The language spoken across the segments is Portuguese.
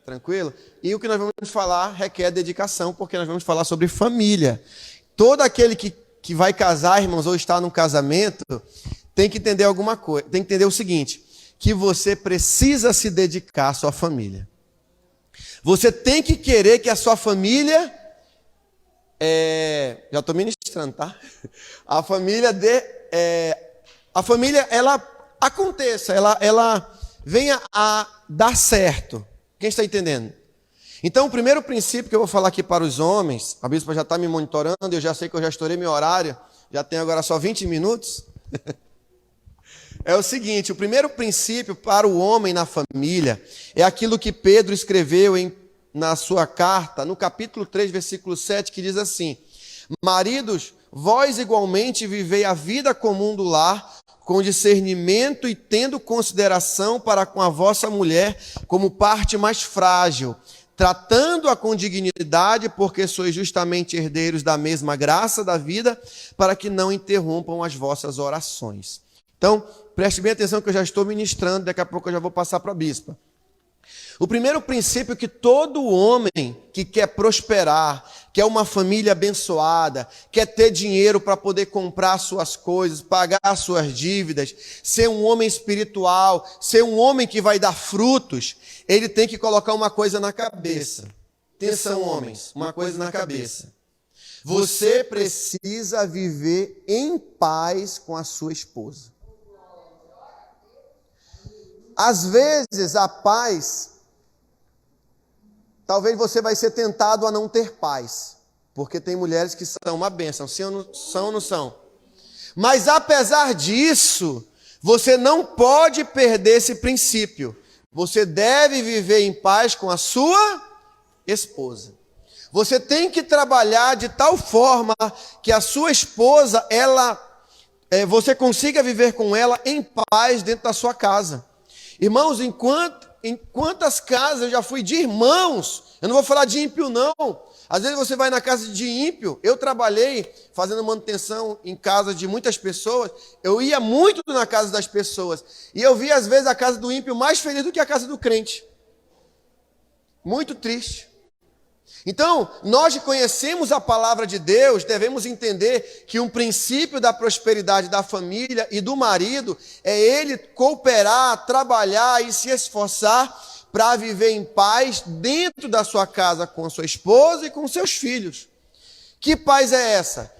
Tranquilo? E o que nós vamos falar requer dedicação, porque nós vamos falar sobre família. Todo aquele que vai casar, irmãos, ou está num casamento, tem que entender alguma coisa. Tem que entender o seguinte, que você precisa se dedicar à sua família. Você tem que querer que a sua família... já estou ministrando, tá? A família, ela aconteça, ela venha a dar certo. Quem está entendendo? Então, o primeiro princípio que eu vou falar aqui para os homens, a bispa já está me monitorando, eu já sei que eu já estourei meu horário, já tenho agora só 20 minutos. É o seguinte, o primeiro princípio para o homem na família é aquilo que Pedro escreveu na sua carta, no capítulo 3, versículo 7, que diz assim: maridos, vós igualmente vivei a vida comum do lar, com discernimento e tendo consideração para com a vossa mulher como parte mais frágil, tratando-a com dignidade, porque sois justamente herdeiros da mesma graça da vida, para que não interrompam as vossas orações. Então, preste bem atenção que eu já estou ministrando, daqui a pouco eu já vou passar para a bispa. O primeiro princípio é que todo homem que quer prosperar, quer uma família abençoada, quer ter dinheiro para poder comprar suas coisas, pagar suas dívidas, ser um homem espiritual, ser um homem que vai dar frutos, ele tem que colocar uma coisa na cabeça. Atenção, homens, uma coisa na cabeça. Você precisa viver em paz com a sua esposa. Às vezes a paz... Talvez você vai ser tentado a não ter paz, porque tem mulheres que são uma bênção, são ou não são? Mas apesar disso, você não pode perder esse princípio. Você deve viver em paz com a sua esposa. Você tem que trabalhar de tal forma que a sua esposa, você consiga viver com ela em paz dentro da sua casa. Irmãos, em quantas casas eu já fui de irmãos, eu não vou falar de ímpio não, às vezes você vai na casa de ímpio, eu trabalhei fazendo manutenção em casa de muitas pessoas, eu ia muito na casa das pessoas, e eu via às vezes a casa do ímpio mais feliz do que a casa do crente, muito triste. Então, nós que conhecemos a palavra de Deus, devemos entender que um princípio da prosperidade da família e do marido é ele cooperar, trabalhar e se esforçar para viver em paz dentro da sua casa com a sua esposa e com seus filhos. Que paz é essa?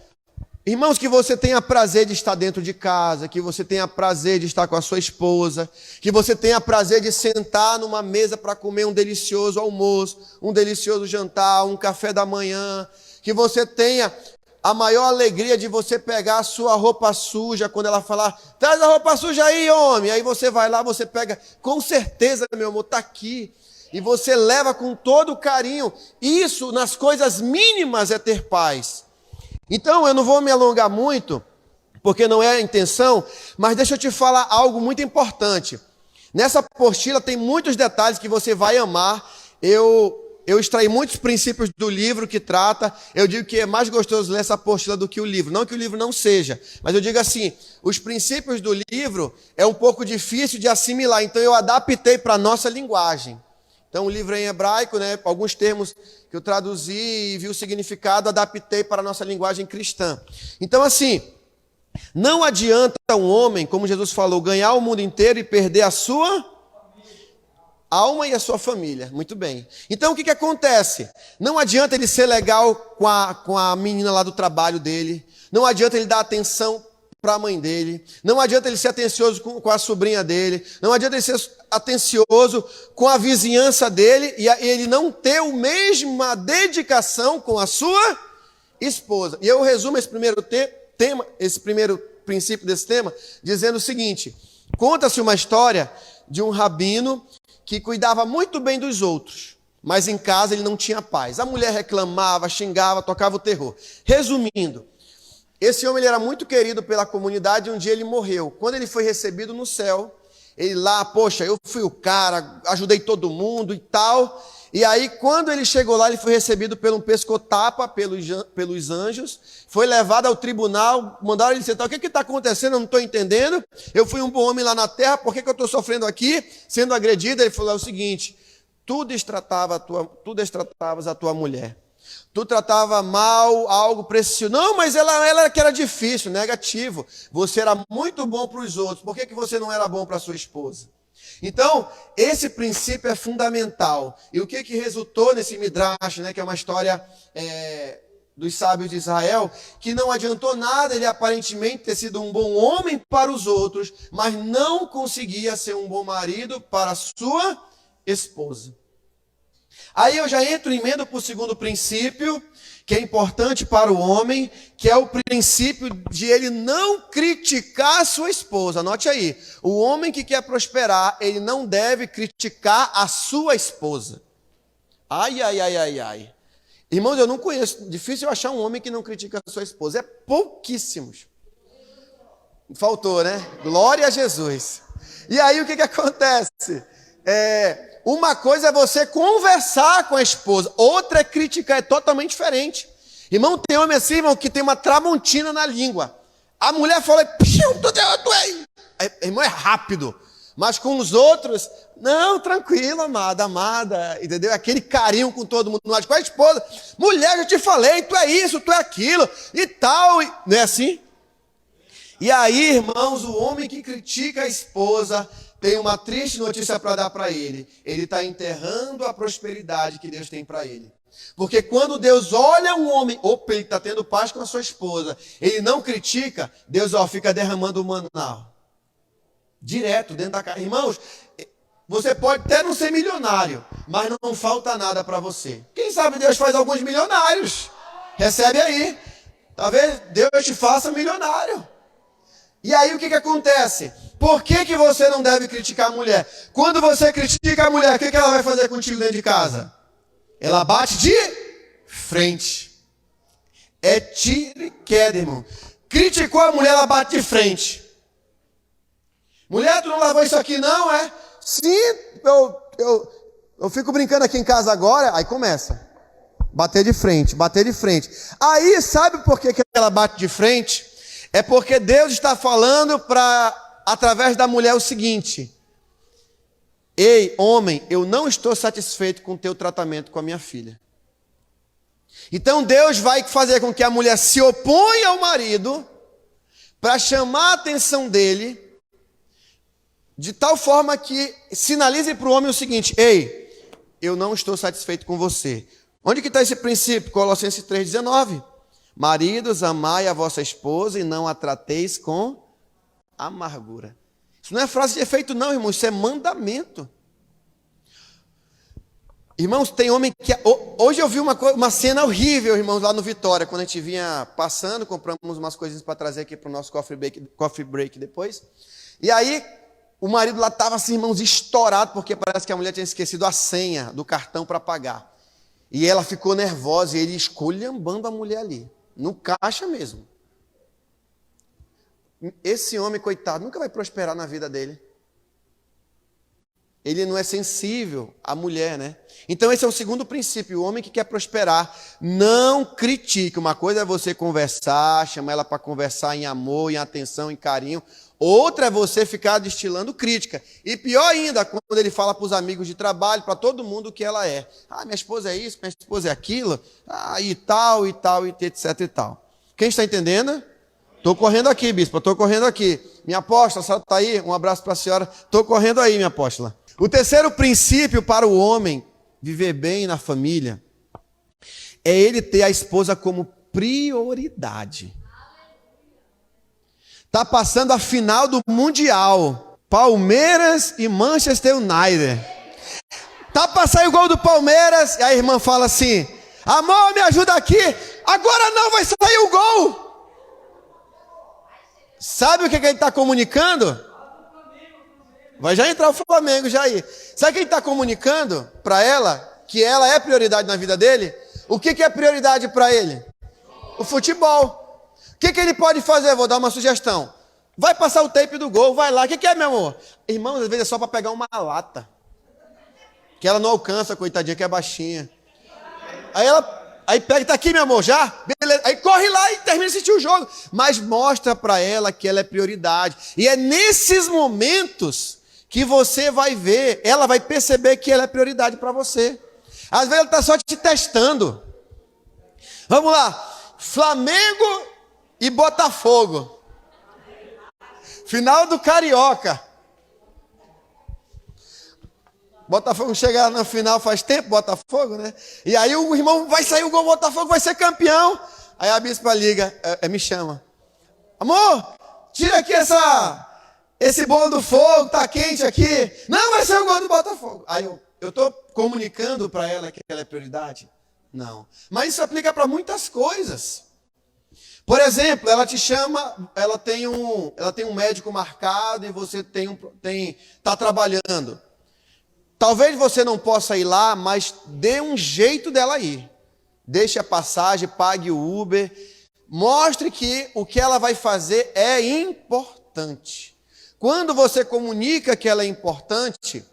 Irmãos, que você tenha prazer de estar dentro de casa, que você tenha prazer de estar com a sua esposa, que você tenha prazer de sentar numa mesa para comer um delicioso almoço, um delicioso jantar, um café da manhã, que você tenha a maior alegria de você pegar a sua roupa suja, quando ela falar, traz a roupa suja aí, homem, aí você vai lá, você pega, com certeza, meu amor, está aqui, e você leva com todo carinho. Isso, nas coisas mínimas, é ter paz. Então, eu não vou me alongar muito, porque não é a intenção, mas deixa eu te falar algo muito importante. Nessa apostila tem muitos detalhes que você vai amar. Eu extraí muitos princípios do livro que trata. Eu digo que é mais gostoso ler essa apostila do que o livro. Não que o livro não seja, mas eu digo assim, os princípios do livro é um pouco difícil de assimilar, então eu adaptei para a nossa linguagem. Então, o livro é em hebraico, né? Alguns termos que eu traduzi e vi o significado, adaptei para a nossa linguagem cristã. Então, assim, não adianta um homem, como Jesus falou, ganhar o mundo inteiro e perder a sua alma e a sua família. Muito bem. Então, o que acontece? Não adianta ele ser legal com a menina lá do trabalho dele, não adianta ele dar atenção para a mãe dele, não adianta ele ser atencioso com a sobrinha dele, não adianta ele ser atencioso com a vizinhança dele e ele não ter a mesma dedicação com a sua esposa. E eu resumo esse primeiro tema, esse primeiro princípio desse tema, dizendo o seguinte: conta-se uma história de um rabino que cuidava muito bem dos outros, mas em casa ele não tinha paz. A mulher reclamava, xingava, tocava o terror. Resumindo, esse homem ele era muito querido pela comunidade e um dia ele morreu. Quando ele foi recebido no céu, ele lá, poxa, eu fui o cara, ajudei todo mundo e tal. E aí, quando ele chegou lá, ele foi recebido por um pescotapa pelos anjos, foi levado ao tribunal, mandaram ele sentar. O que está acontecendo? Eu não estou entendendo. Eu fui um bom homem lá na terra, por que eu estou sofrendo aqui, sendo agredido? Ele falou o seguinte: tu destratavas a tua mulher. Tu tratava mal algo precioso. Não, mas ela que era difícil, negativo. Você era muito bom para os outros. Por que você não era bom para a sua esposa? Então, esse princípio é fundamental. E o que resultou nesse Midrash, né, que é uma história dos sábios de Israel, que não adiantou nada ele aparentemente ter sido um bom homem para os outros, mas não conseguia ser um bom marido para a sua esposa. Aí eu já emendo para o segundo princípio, que é importante para o homem, que é o princípio de ele não criticar a sua esposa. Anote aí, o homem que quer prosperar, ele não deve criticar a sua esposa. Ai. Irmãos, eu não conheço, difícil eu achar um homem que não critica a sua esposa, é pouquíssimos. Faltou, né? Glória a Jesus. E aí o que acontece? Uma coisa é você conversar com a esposa, outra é criticar, é totalmente diferente. Irmão, tem homem assim, irmão, que tem uma tramontina na língua. A mulher fala, irmão, é rápido. Mas com os outros, não, tranquilo, amada, entendeu? Aquele carinho com todo mundo. Mas com a esposa, mulher, eu te falei, tu é isso, tu é aquilo, e tal. Não é assim? E aí, irmãos, o homem que critica a esposa tem uma triste notícia para dar para ele. Ele está enterrando a prosperidade que Deus tem para ele. Porque quando Deus olha um homem, ele está tendo paz com a sua esposa, ele não critica, Deus fica derramando o maná. Direto dentro da casa. Irmãos, você pode até não ser milionário, mas não falta nada para você. Quem sabe Deus faz alguns milionários. Recebe aí. Talvez Deus te faça milionário. E aí o que acontece? Por que você não deve criticar a mulher? Quando você critica a mulher, o que ela vai fazer contigo dentro de casa? Ela bate de frente. É tiro e queda, irmão. Criticou a mulher, ela bate de frente. Mulher, tu não lavou isso aqui não, é? Sim, eu fico brincando aqui em casa agora, aí começa. Bater de frente. Aí, sabe por que ela bate de frente? É porque Deus está falando através da mulher o seguinte: ei, homem, eu não estou satisfeito com o teu tratamento com a minha filha. Então Deus vai fazer com que a mulher se oponha ao marido para chamar a atenção dele, de tal forma que sinalize para o homem o seguinte: ei, eu não estou satisfeito com você. Onde que está esse princípio? Colossenses 3,19. Maridos, amai a vossa esposa e não a trateis com amargura. Isso não é frase de efeito não, irmão, isso é mandamento. Irmãos, tem homem que... Hoje eu vi uma cena horrível, irmãos, lá no Vitória, quando a gente vinha passando, compramos umas coisinhas para trazer aqui para o nosso coffee break depois. E aí, o marido lá estava assim, irmãos, estourado, porque parece que a mulher tinha esquecido a senha do cartão para pagar. E ela ficou nervosa, e ele esculhambando a mulher ali, no caixa mesmo. Esse homem, coitado, nunca vai prosperar na vida dele. Ele não é sensível à mulher, né? Então esse é o segundo princípio. O homem que quer prosperar, não critique. Uma coisa é você conversar, chamar ela para conversar em amor, em atenção, em carinho. Outra é você ficar destilando crítica. E pior ainda, quando ele fala para os amigos de trabalho, para todo mundo o que ela é. Ah, minha esposa é isso, minha esposa é aquilo. Ah, e tal, etc e tal. Quem está entendendo? Estou correndo aqui, bispo, estou correndo aqui. Minha apóstola, a senhora está aí? Um abraço para a senhora. Estou correndo aí, minha apóstola. O terceiro princípio para o homem viver bem na família é ele ter a esposa como prioridade. Está passando a final do Mundial. Palmeiras e Manchester United. Está passando o gol do Palmeiras e a irmã fala assim: amor, me ajuda aqui. Agora não, vai sair o gol. Sabe o que ele está comunicando? Vai já entrar o Flamengo já aí. Sabe o que ele está comunicando para ela? Que ela é prioridade na vida dele? O que é prioridade para ele? O futebol. O que ele pode fazer? Vou dar uma sugestão. Vai passar o tape do gol, vai lá. O que é, meu amor? Irmão, às vezes é só para pegar uma lata. Que ela não alcança, coitadinha, que é baixinha. Aí pega, tá aqui, meu amor, já? Beleza. Aí corre lá e termina de assistir o jogo. Mas mostra para ela que ela é prioridade. E é nesses momentos que você vai ver, ela vai perceber que ela é prioridade para você. Às vezes ela está só te testando. Vamos lá, Flamengo e Botafogo. Final do Carioca. Botafogo chega na final faz tempo, Botafogo, né? E aí o irmão vai sair o gol, Botafogo vai ser campeão. Aí a bispa liga, me chama. Amor, tira aqui esse bolo do fogo, tá quente aqui. Não, vai ser o gol do Botafogo. Aí eu tô comunicando para ela que ela é prioridade? Não. Mas isso aplica para muitas coisas. Por exemplo, ela te chama, ela tem um médico marcado e você tá trabalhando. Talvez você não possa ir lá, mas dê um jeito dela ir. Deixe a passagem, pague o Uber. Mostre que o que ela vai fazer é importante. Quando você comunica que ela é importante,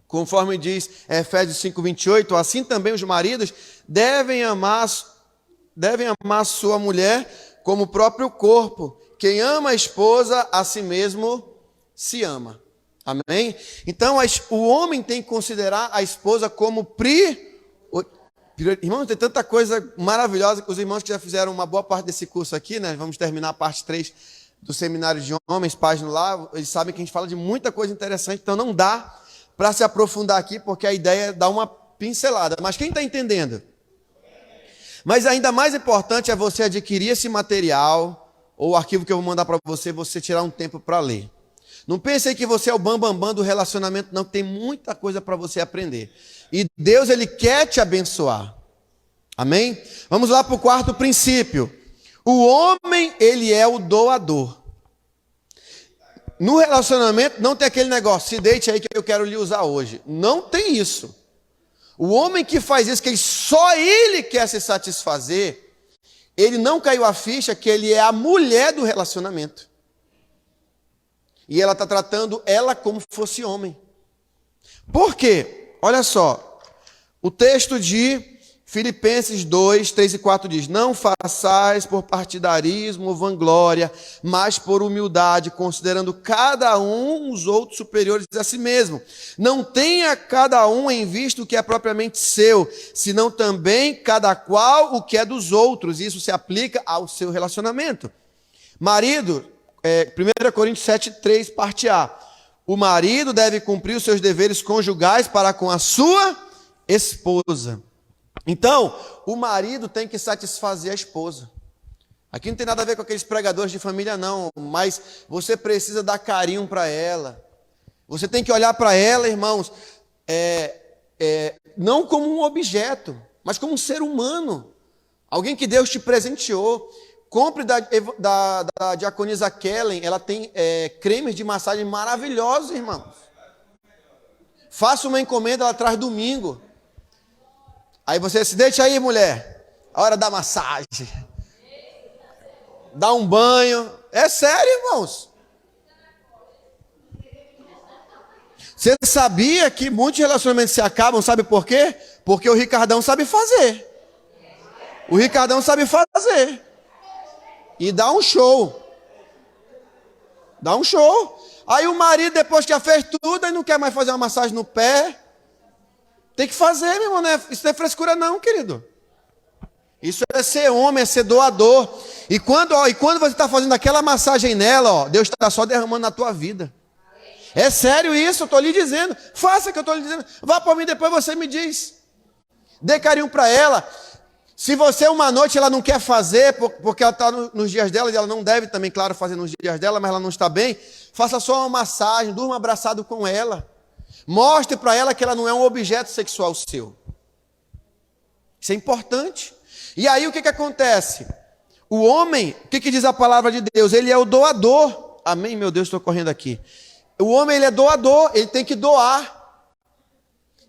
conforme diz Efésios 5:28, assim também os maridos devem amar sua mulher como o próprio corpo. Quem ama a esposa, a si mesmo se ama. Amém? Então, o homem tem que considerar a esposa como Irmãos, tem tanta coisa maravilhosa que os irmãos que já fizeram uma boa parte desse curso aqui, né? Vamos terminar a parte 3 do seminário de homens, página lá. Eles sabem que a gente fala de muita coisa interessante, então não dá para se aprofundar aqui, porque a ideia é dar uma pincelada. Mas quem está entendendo? Mas ainda mais importante é você adquirir esse material, ou o arquivo que eu vou mandar para você tirar um tempo para ler. Não pense que você é o bambambam do relacionamento, não, que tem muita coisa para você aprender. E Deus, Ele quer te abençoar. Amém? Vamos lá para o quarto princípio. O homem, ele é o doador. No relacionamento não tem aquele negócio, se deite aí que eu quero lhe usar hoje. Não tem isso. O homem que faz isso, que só ele quer se satisfazer, ele não caiu a ficha que ele é a mulher do relacionamento. E ela está tratando ela como fosse homem. Por quê? Olha só. O texto de Filipenses 2, 3 e 4 diz: não façais por partidarismo ou vanglória, mas por humildade, considerando cada um os outros superiores a si mesmo. Não tenha cada um em vista o que é propriamente seu, senão também cada qual o que é dos outros. Isso se aplica ao seu relacionamento. Marido, 1 Coríntios 7, 3, parte A. O marido deve cumprir os seus deveres conjugais para com a sua esposa. Então, o marido tem que satisfazer a esposa. Aqui não tem nada a ver com aqueles pregadores de família, não. Mas você precisa dar carinho para ela. Você tem que olhar para ela, irmãos, não como um objeto, mas como um ser humano. Alguém que Deus te presenteou. Compre da diaconisa Kellen, ela tem cremes de massagem maravilhosos, irmãos. Faça uma encomenda, ela traz domingo. Aí você se deixa aí, mulher. A hora da massagem. Dá um banho. É sério, irmãos. Você sabia que muitos relacionamentos se acabam, sabe por quê? Porque o Ricardão sabe fazer. O Ricardão sabe fazer. E dá um show. Dá um show. Aí o marido, depois que já fez tudo, aí não quer mais fazer uma massagem no pé. Tem que fazer, meu irmão. Né? Isso não é frescura não, querido. Isso é ser homem, é ser doador. E quando você está fazendo aquela massagem nela, Deus está só derramando na tua vida. É sério isso, eu estou lhe dizendo. Faça o que eu estou lhe dizendo. Vá para mim, depois você me diz. Dê carinho para ela. Se você uma noite ela não quer fazer, porque ela está nos dias dela, e ela não deve também, claro, fazer nos dias dela, mas ela não está bem, faça só uma massagem, durma abraçado com ela. Mostre para ela que ela não é um objeto sexual seu. Isso é importante. E aí o que acontece? O homem, o que diz a palavra de Deus? Ele é o doador. Amém, meu Deus, estou correndo aqui. O homem, ele é doador, ele tem que doar.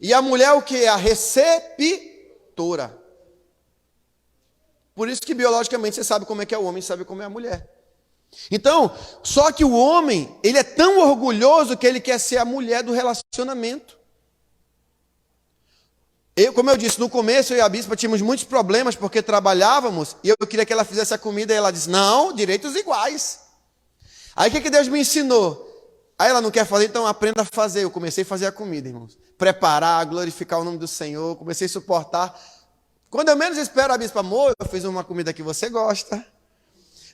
E a mulher, o que? É a receptora. Por isso que biologicamente você sabe como é que é o homem, sabe como é a mulher. Então, só que o homem, ele é tão orgulhoso que ele quer ser a mulher do relacionamento. Como eu disse, no começo eu e a bispa tínhamos muitos problemas porque trabalhávamos e eu queria que ela fizesse a comida e ela disse, não, direitos iguais. Aí o que Deus me ensinou? Aí ela não quer fazer, então aprenda a fazer. Eu comecei a fazer a comida, irmãos. Preparar, glorificar o nome do Senhor. Comecei a suportar. Quando eu menos espero, a bispa, amor, eu fiz uma comida que você gosta.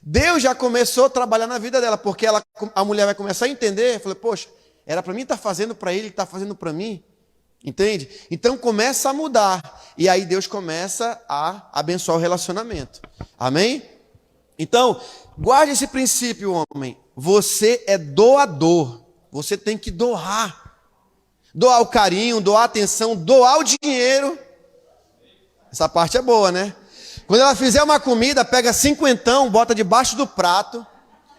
Deus já começou a trabalhar na vida dela, porque a mulher vai começar a entender. Eu falei, poxa, era para mim estar fazendo para ele, ele está fazendo para mim. Entende? Então começa a mudar. E aí Deus começa a abençoar o relacionamento. Amém? Então, guarde esse princípio, homem. Você é doador. Você tem que doar. Doar o carinho, doar a atenção, doar o dinheiro. Essa parte é boa, né? Quando ela fizer uma comida, pega 50, bota debaixo do prato.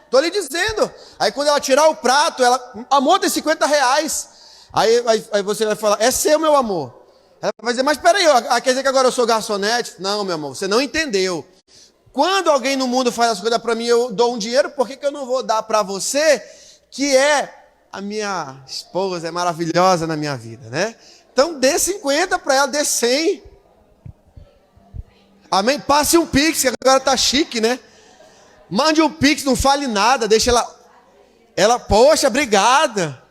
Estou lhe dizendo. Aí quando ela tirar o prato, amor, tem R$50. Aí você vai falar, é seu, meu amor. Ela vai dizer, mas peraí, quer dizer que agora eu sou garçonete? Não, meu amor, você não entendeu. Quando alguém no mundo faz as coisas para mim, eu dou um dinheiro, por que eu não vou dar para você, que é a minha esposa, é maravilhosa na minha vida, né? Então dê 50 para ela, dê 100. Amém? Passe um pix, que agora tá chique, né? Mande um pix, não fale nada, deixa ela, poxa, obrigada.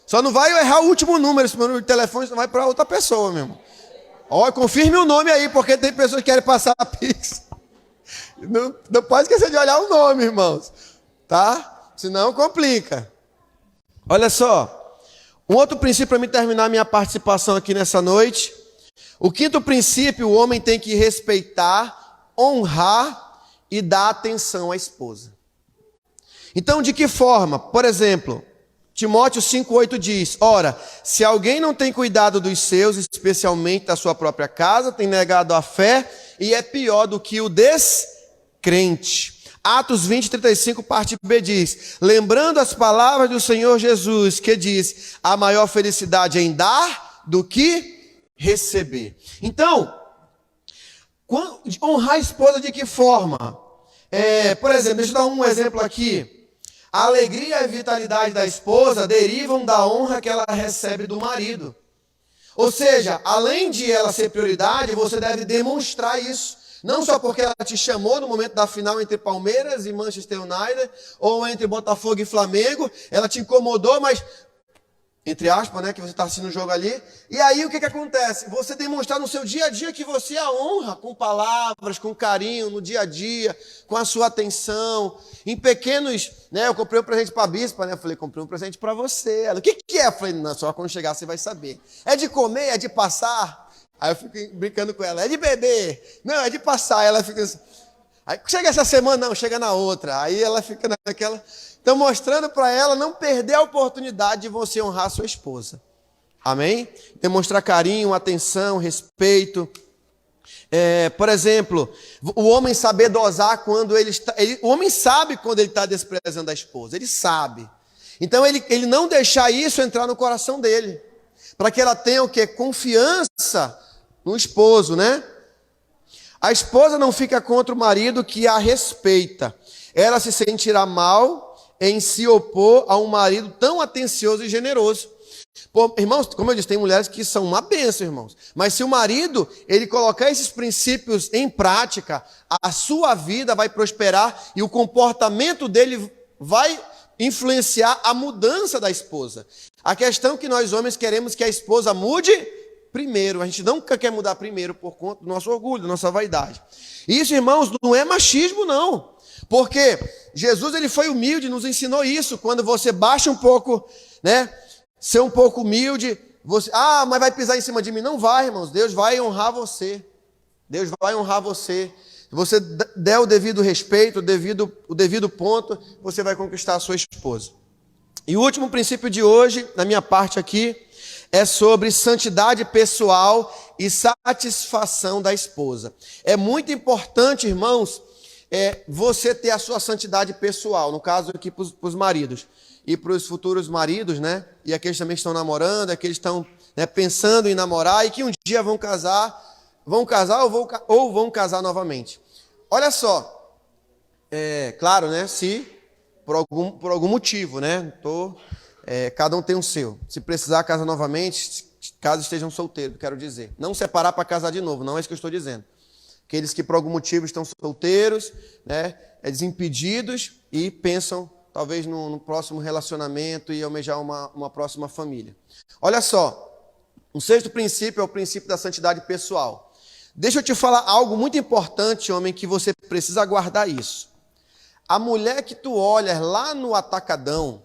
Só não vai errar o último número, esse número de telefone só vai para outra pessoa mesmo. Ó, confirme o nome aí, porque tem pessoas que querem passar a pix. Não pode esquecer de olhar o nome, irmãos. Tá? Senão complica. Olha só. Um outro princípio para mim terminar minha participação aqui nessa noite. O quinto princípio, o homem tem que respeitar, honrar e dar atenção à esposa. Então, de que forma? Por exemplo, Timóteo 5,8 diz, ora, se alguém não tem cuidado dos seus, especialmente da sua própria casa, tem negado a fé e é pior do que o descrente. Atos 20:35, parte B diz, lembrando as palavras do Senhor Jesus, que diz, a maior felicidade é em dar do que receber. Então, honrar a esposa de que forma? Por exemplo, deixa eu dar um exemplo aqui. A alegria e a vitalidade da esposa derivam da honra que ela recebe do marido. Ou seja, além de ela ser prioridade, você deve demonstrar isso. Não só porque ela te chamou no momento da final entre Palmeiras e Manchester United, ou entre Botafogo e Flamengo, ela te incomodou, mas, entre aspas, né, que você está assistindo o jogo ali. E aí o que acontece? Você demonstrar no seu dia a dia que você a honra com palavras, com carinho, no dia a dia, com a sua atenção. Em pequenos, né, eu comprei um presente para a bispa, né? Eu falei, comprei um presente para você. Ela, o que é? Eu falei, não, só quando chegar você vai saber. É de comer? É de passar? Aí eu fico brincando com ela, é de beber? Não, é de passar. Ela fica assim. Aí chega essa semana, não, chega na outra. Aí ela fica naquela... Então, mostrando para ela não perder a oportunidade de você honrar a sua esposa. Amém? Demonstrar carinho, atenção, respeito. Por exemplo, o homem saber dosar quando ele está... o homem sabe quando ele está desprezando a esposa. Ele sabe. Então, ele não deixar isso entrar no coração dele. Para que ela tenha o quê? Confiança no esposo, né? A esposa não fica contra o marido que a respeita. Ela se sentirá mal em se opor a um marido tão atencioso e generoso. Pô, irmãos, como eu disse, tem mulheres que são uma bênção, irmãos. Mas se o marido, ele colocar esses princípios em prática, a sua vida vai prosperar e o comportamento dele vai influenciar a mudança da esposa. A questão é que nós homens queremos que a esposa mude primeiro. A gente nunca quer mudar primeiro por conta do nosso orgulho, da nossa vaidade. Isso, irmãos, não é machismo, não. Porque Jesus, ele foi humilde, nos ensinou isso. Quando você baixa um pouco, né? Ser um pouco humilde. Você, mas vai pisar em cima de mim. Não vai, irmãos. Deus vai honrar você. Deus vai honrar você. Se você der o devido respeito, o devido ponto, você vai conquistar a sua esposa. E o último princípio de hoje, na minha parte aqui, é sobre santidade pessoal e satisfação da esposa. É muito importante, irmãos, você ter a sua santidade pessoal, no caso aqui para os maridos e para os futuros maridos, né? E aqueles também que estão namorando, aqueles que estão, né, pensando em namorar e que um dia vão casar ou vão casar novamente. Olha só, claro, né? Se por algum motivo, né? Cada um tem o seu. Se precisar casar novamente, caso estejam solteiros, quero dizer. Não separar para casar de novo, não é isso que eu estou dizendo. Aqueles que por algum motivo estão solteiros, né, desimpedidos e pensam talvez no próximo relacionamento e almejar uma próxima família. Olha só, o sexto princípio é o princípio da santidade pessoal. Deixa eu te falar algo muito importante, homem, que você precisa guardar isso. A mulher que tu olhas lá no atacadão,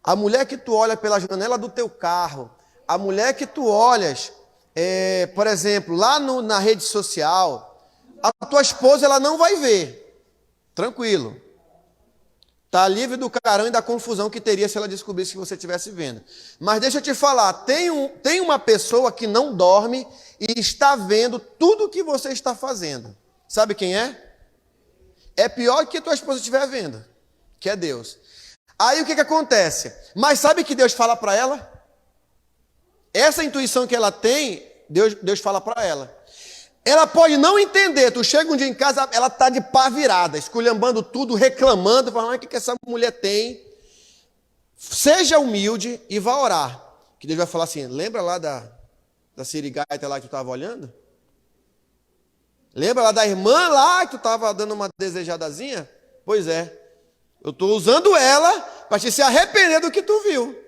a mulher que tu olha pela janela do teu carro, a mulher que tu olhas, por exemplo, lá na rede social, a tua esposa ela não vai ver. Tranquilo. Está livre do carão e da confusão que teria se ela descobrisse que você estivesse vendo. Mas deixa eu te falar, tem uma pessoa que não dorme e está vendo tudo o que você está fazendo. Sabe quem é? É pior que a tua esposa estiver vendo, que é Deus. Aí o que acontece? Mas sabe que Deus fala para ela? Essa intuição que ela tem, Deus fala para ela. Ela pode não entender, tu chega um dia em casa, ela está de pá virada, esculhambando tudo, reclamando, falando, o que essa mulher tem? Seja humilde e vá orar. Que Deus vai falar assim, lembra lá da sirigaita lá que tu estava olhando? Lembra lá da irmã lá que tu estava dando uma desejadazinha? Pois é, eu estou usando ela para te se arrepender do que tu viu.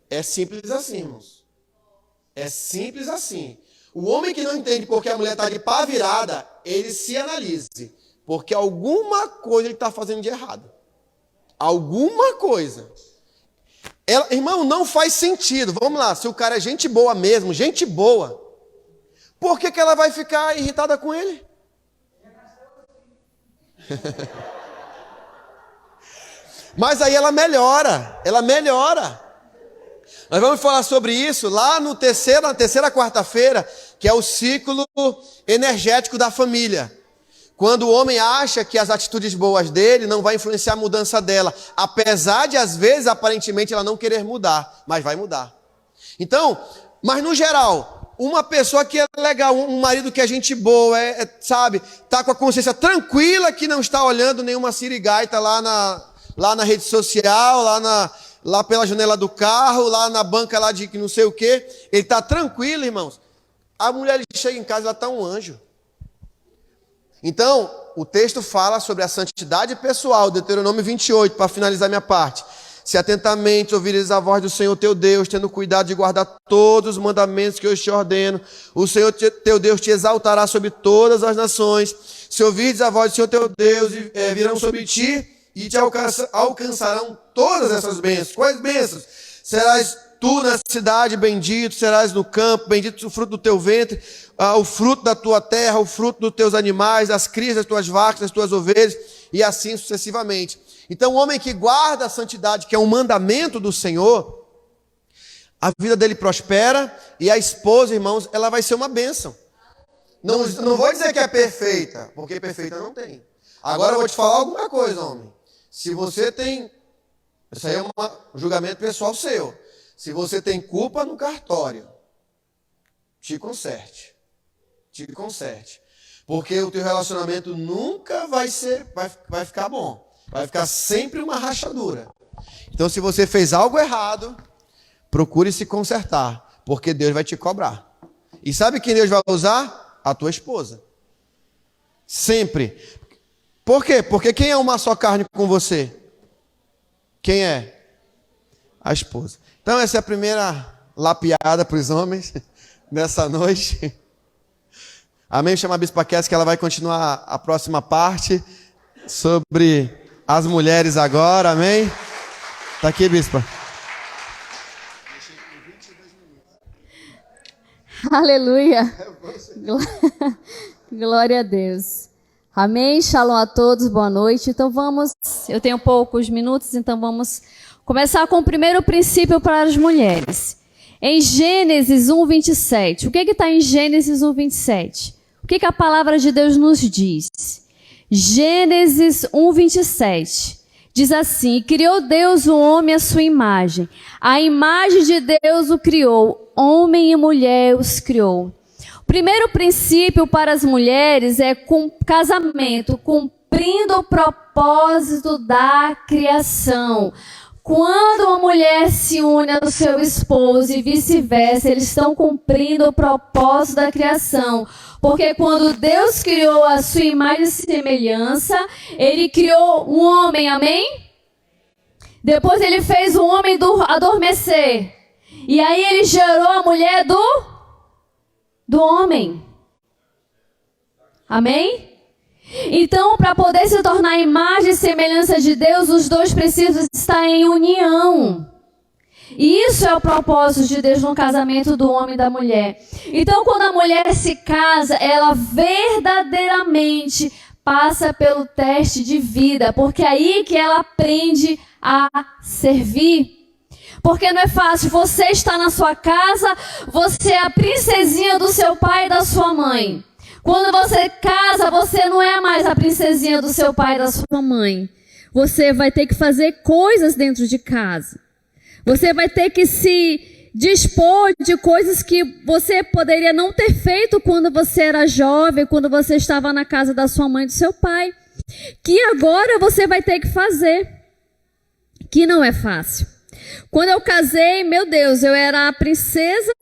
É simples assim, irmãos. É simples assim. O homem que não entende porque a mulher está de pá virada, ele se analise. Porque alguma coisa ele está fazendo de errado. Alguma coisa. Irmão, não faz sentido. Vamos lá, se o cara é gente boa mesmo, gente boa, por que ela vai ficar irritada com ele? Mas aí ela melhora. Nós vamos falar sobre isso lá na terceira quarta-feira, que é o ciclo energético da família. Quando o homem acha que as atitudes boas dele não vai influenciar a mudança dela, apesar de, às vezes, aparentemente, ela não querer mudar, mas vai mudar. Então, mas no geral, uma pessoa que é legal, um marido que é gente boa, sabe, tá com a consciência tranquila, que não está olhando nenhuma sirigaita lá na rede social, lá pela janela do carro, lá na banca lá de não sei o quê, ele está tranquilo, irmãos. A mulher chega em casa, ela está um anjo. Então, o texto fala sobre a santidade pessoal, Deuteronômio 28, para finalizar minha parte. Se atentamente ouvires a voz do Senhor teu Deus, tendo cuidado de guardar todos os mandamentos que eu te ordeno, o Senhor teu Deus te exaltará sobre todas as nações. Se ouvires a voz do Senhor teu Deus, virão sobre ti e te alcançarão todas essas bênçãos. Quais bênçãos? Serás tu na cidade, bendito, serás no campo, bendito o fruto do teu ventre, o fruto da tua terra, o fruto dos teus animais, as crias das tuas vacas, das tuas ovelhas, e assim sucessivamente. Então, o homem que guarda a santidade, que é um mandamento do Senhor, a vida dele prospera, e a esposa, irmãos, ela vai ser uma bênção. Não vou dizer que é perfeita, porque perfeita não tem. Agora eu vou te falar alguma coisa, homem. Se você tem... Isso aí é um julgamento pessoal seu. Se você tem culpa no cartório, te conserte. Porque o teu relacionamento nunca vai ficar bom. Vai ficar sempre uma rachadura. Então, se você fez algo errado, procure se consertar, porque Deus vai te cobrar. E sabe quem Deus vai usar? A tua esposa. Sempre. Por quê? Porque quem é uma só carne com você? Quem é? A esposa. Então, essa é a primeira lapiada para os homens nessa noite. Amém? Chama a Bispa Kézia que ela vai continuar a próxima parte sobre as mulheres agora. Amém? Está aqui, Bispa. Aleluia. Glória a Deus. Amém? Shalom a todos, boa noite. Então eu tenho poucos minutos, então vamos começar com o primeiro princípio para as mulheres. Em Gênesis 1:27. O que está em Gênesis 1:27? O que a palavra de Deus nos diz? Gênesis 1:27. Diz assim: criou Deus o homem à sua imagem. A imagem de Deus o criou. Homem e mulher os criou. O primeiro princípio para as mulheres é com casamento, cumprindo o propósito da criação. Quando uma mulher se une ao seu esposo e vice-versa, eles estão cumprindo o propósito da criação. Porque quando Deus criou a sua imagem e semelhança, Ele criou um homem, amém? Depois ele fez o homem adormecer. E aí ele gerou a mulher do homem. Amém? Então, para poder se tornar a imagem e semelhança de Deus, os dois precisam estar em união. E isso é o propósito de Deus no casamento do homem e da mulher. Então, quando a mulher se casa, ela verdadeiramente passa pelo teste de vida, porque é aí que ela aprende a servir. Porque não é fácil, você está na sua casa, você é a princesinha do seu pai e da sua mãe. Quando você casa, você não é mais a princesinha do seu pai e da sua mãe. Você vai ter que fazer coisas dentro de casa. Você vai ter que se dispor de coisas que você poderia não ter feito quando você era jovem, quando você estava na casa da sua mãe e do seu pai. Que agora você vai ter que fazer. Que não é fácil. Quando eu casei, meu Deus, eu era a princesa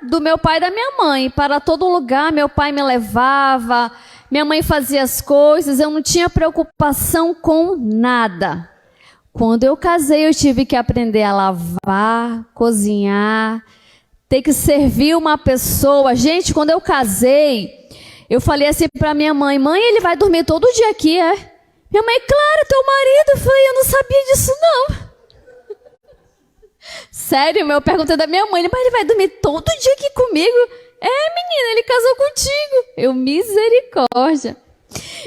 do meu pai e da minha mãe. Para todo lugar, meu pai me levava, minha mãe fazia as coisas, eu não tinha preocupação com nada. Quando eu casei, eu tive que aprender a lavar, cozinhar, ter que servir uma pessoa. Gente, quando eu casei, eu falei assim para minha mãe, mãe, ele vai dormir todo dia aqui, é? Minha mãe, claro, teu marido. Eu falei, eu não sabia disso não. Sério, eu perguntei da minha mãe, mas ele vai dormir todo dia aqui comigo? É, menina, ele casou contigo. Eu, misericórdia.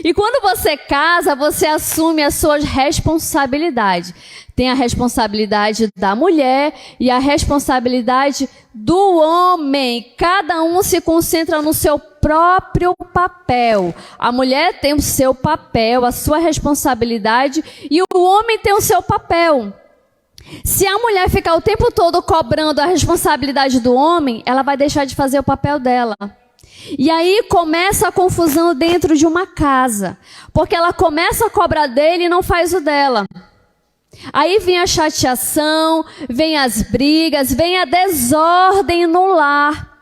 E quando você casa, você assume as suas responsabilidades. Tem a responsabilidade da mulher e a responsabilidade do homem. Cada um se concentra no seu próprio papel. A mulher tem o seu papel, a sua responsabilidade, e o homem tem o seu papel. Se a mulher ficar o tempo todo cobrando a responsabilidade do homem, ela vai deixar de fazer o papel dela. E aí começa a confusão dentro de uma casa, porque ela começa a cobrar dele e não faz o dela. Aí vem a chateação, vem as brigas, vem a desordem no lar.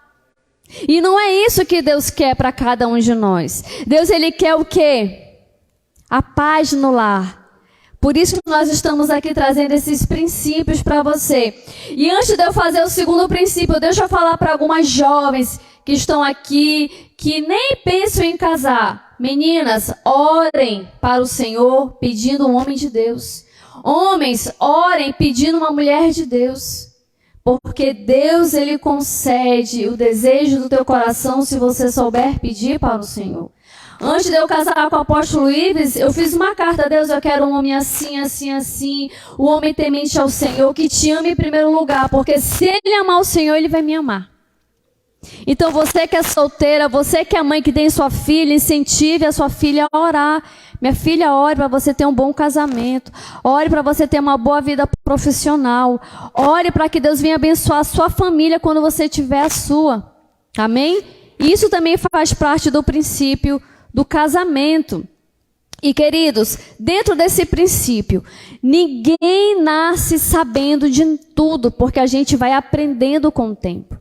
E não é isso que Deus quer para cada um de nós. Deus, ele quer o quê? A paz no lar. Por isso que nós estamos aqui trazendo esses princípios para você. E antes de eu fazer o segundo princípio, deixa eu falar para algumas jovens que estão aqui, que nem pensam em casar. Meninas, orem para o Senhor pedindo um homem de Deus. Homens, orem pedindo uma mulher de Deus. Porque Deus, ele concede o desejo do teu coração se você souber pedir para o Senhor. Antes de eu casar com o apóstolo Ives, eu fiz uma carta a Deus, eu quero um homem assim, assim, assim, o homem temente ao Senhor, que te ame em primeiro lugar, porque se ele amar o Senhor, ele vai me amar. Então você que é solteira, você que é mãe que tem sua filha, incentive a sua filha a orar. Minha filha, ore para você ter um bom casamento, ore para você ter uma boa vida profissional, ore para que Deus venha abençoar a sua família quando você tiver a sua. Amém? Isso também faz parte do princípio do casamento. E queridos, dentro desse princípio, ninguém nasce sabendo de tudo, porque a gente vai aprendendo com o tempo.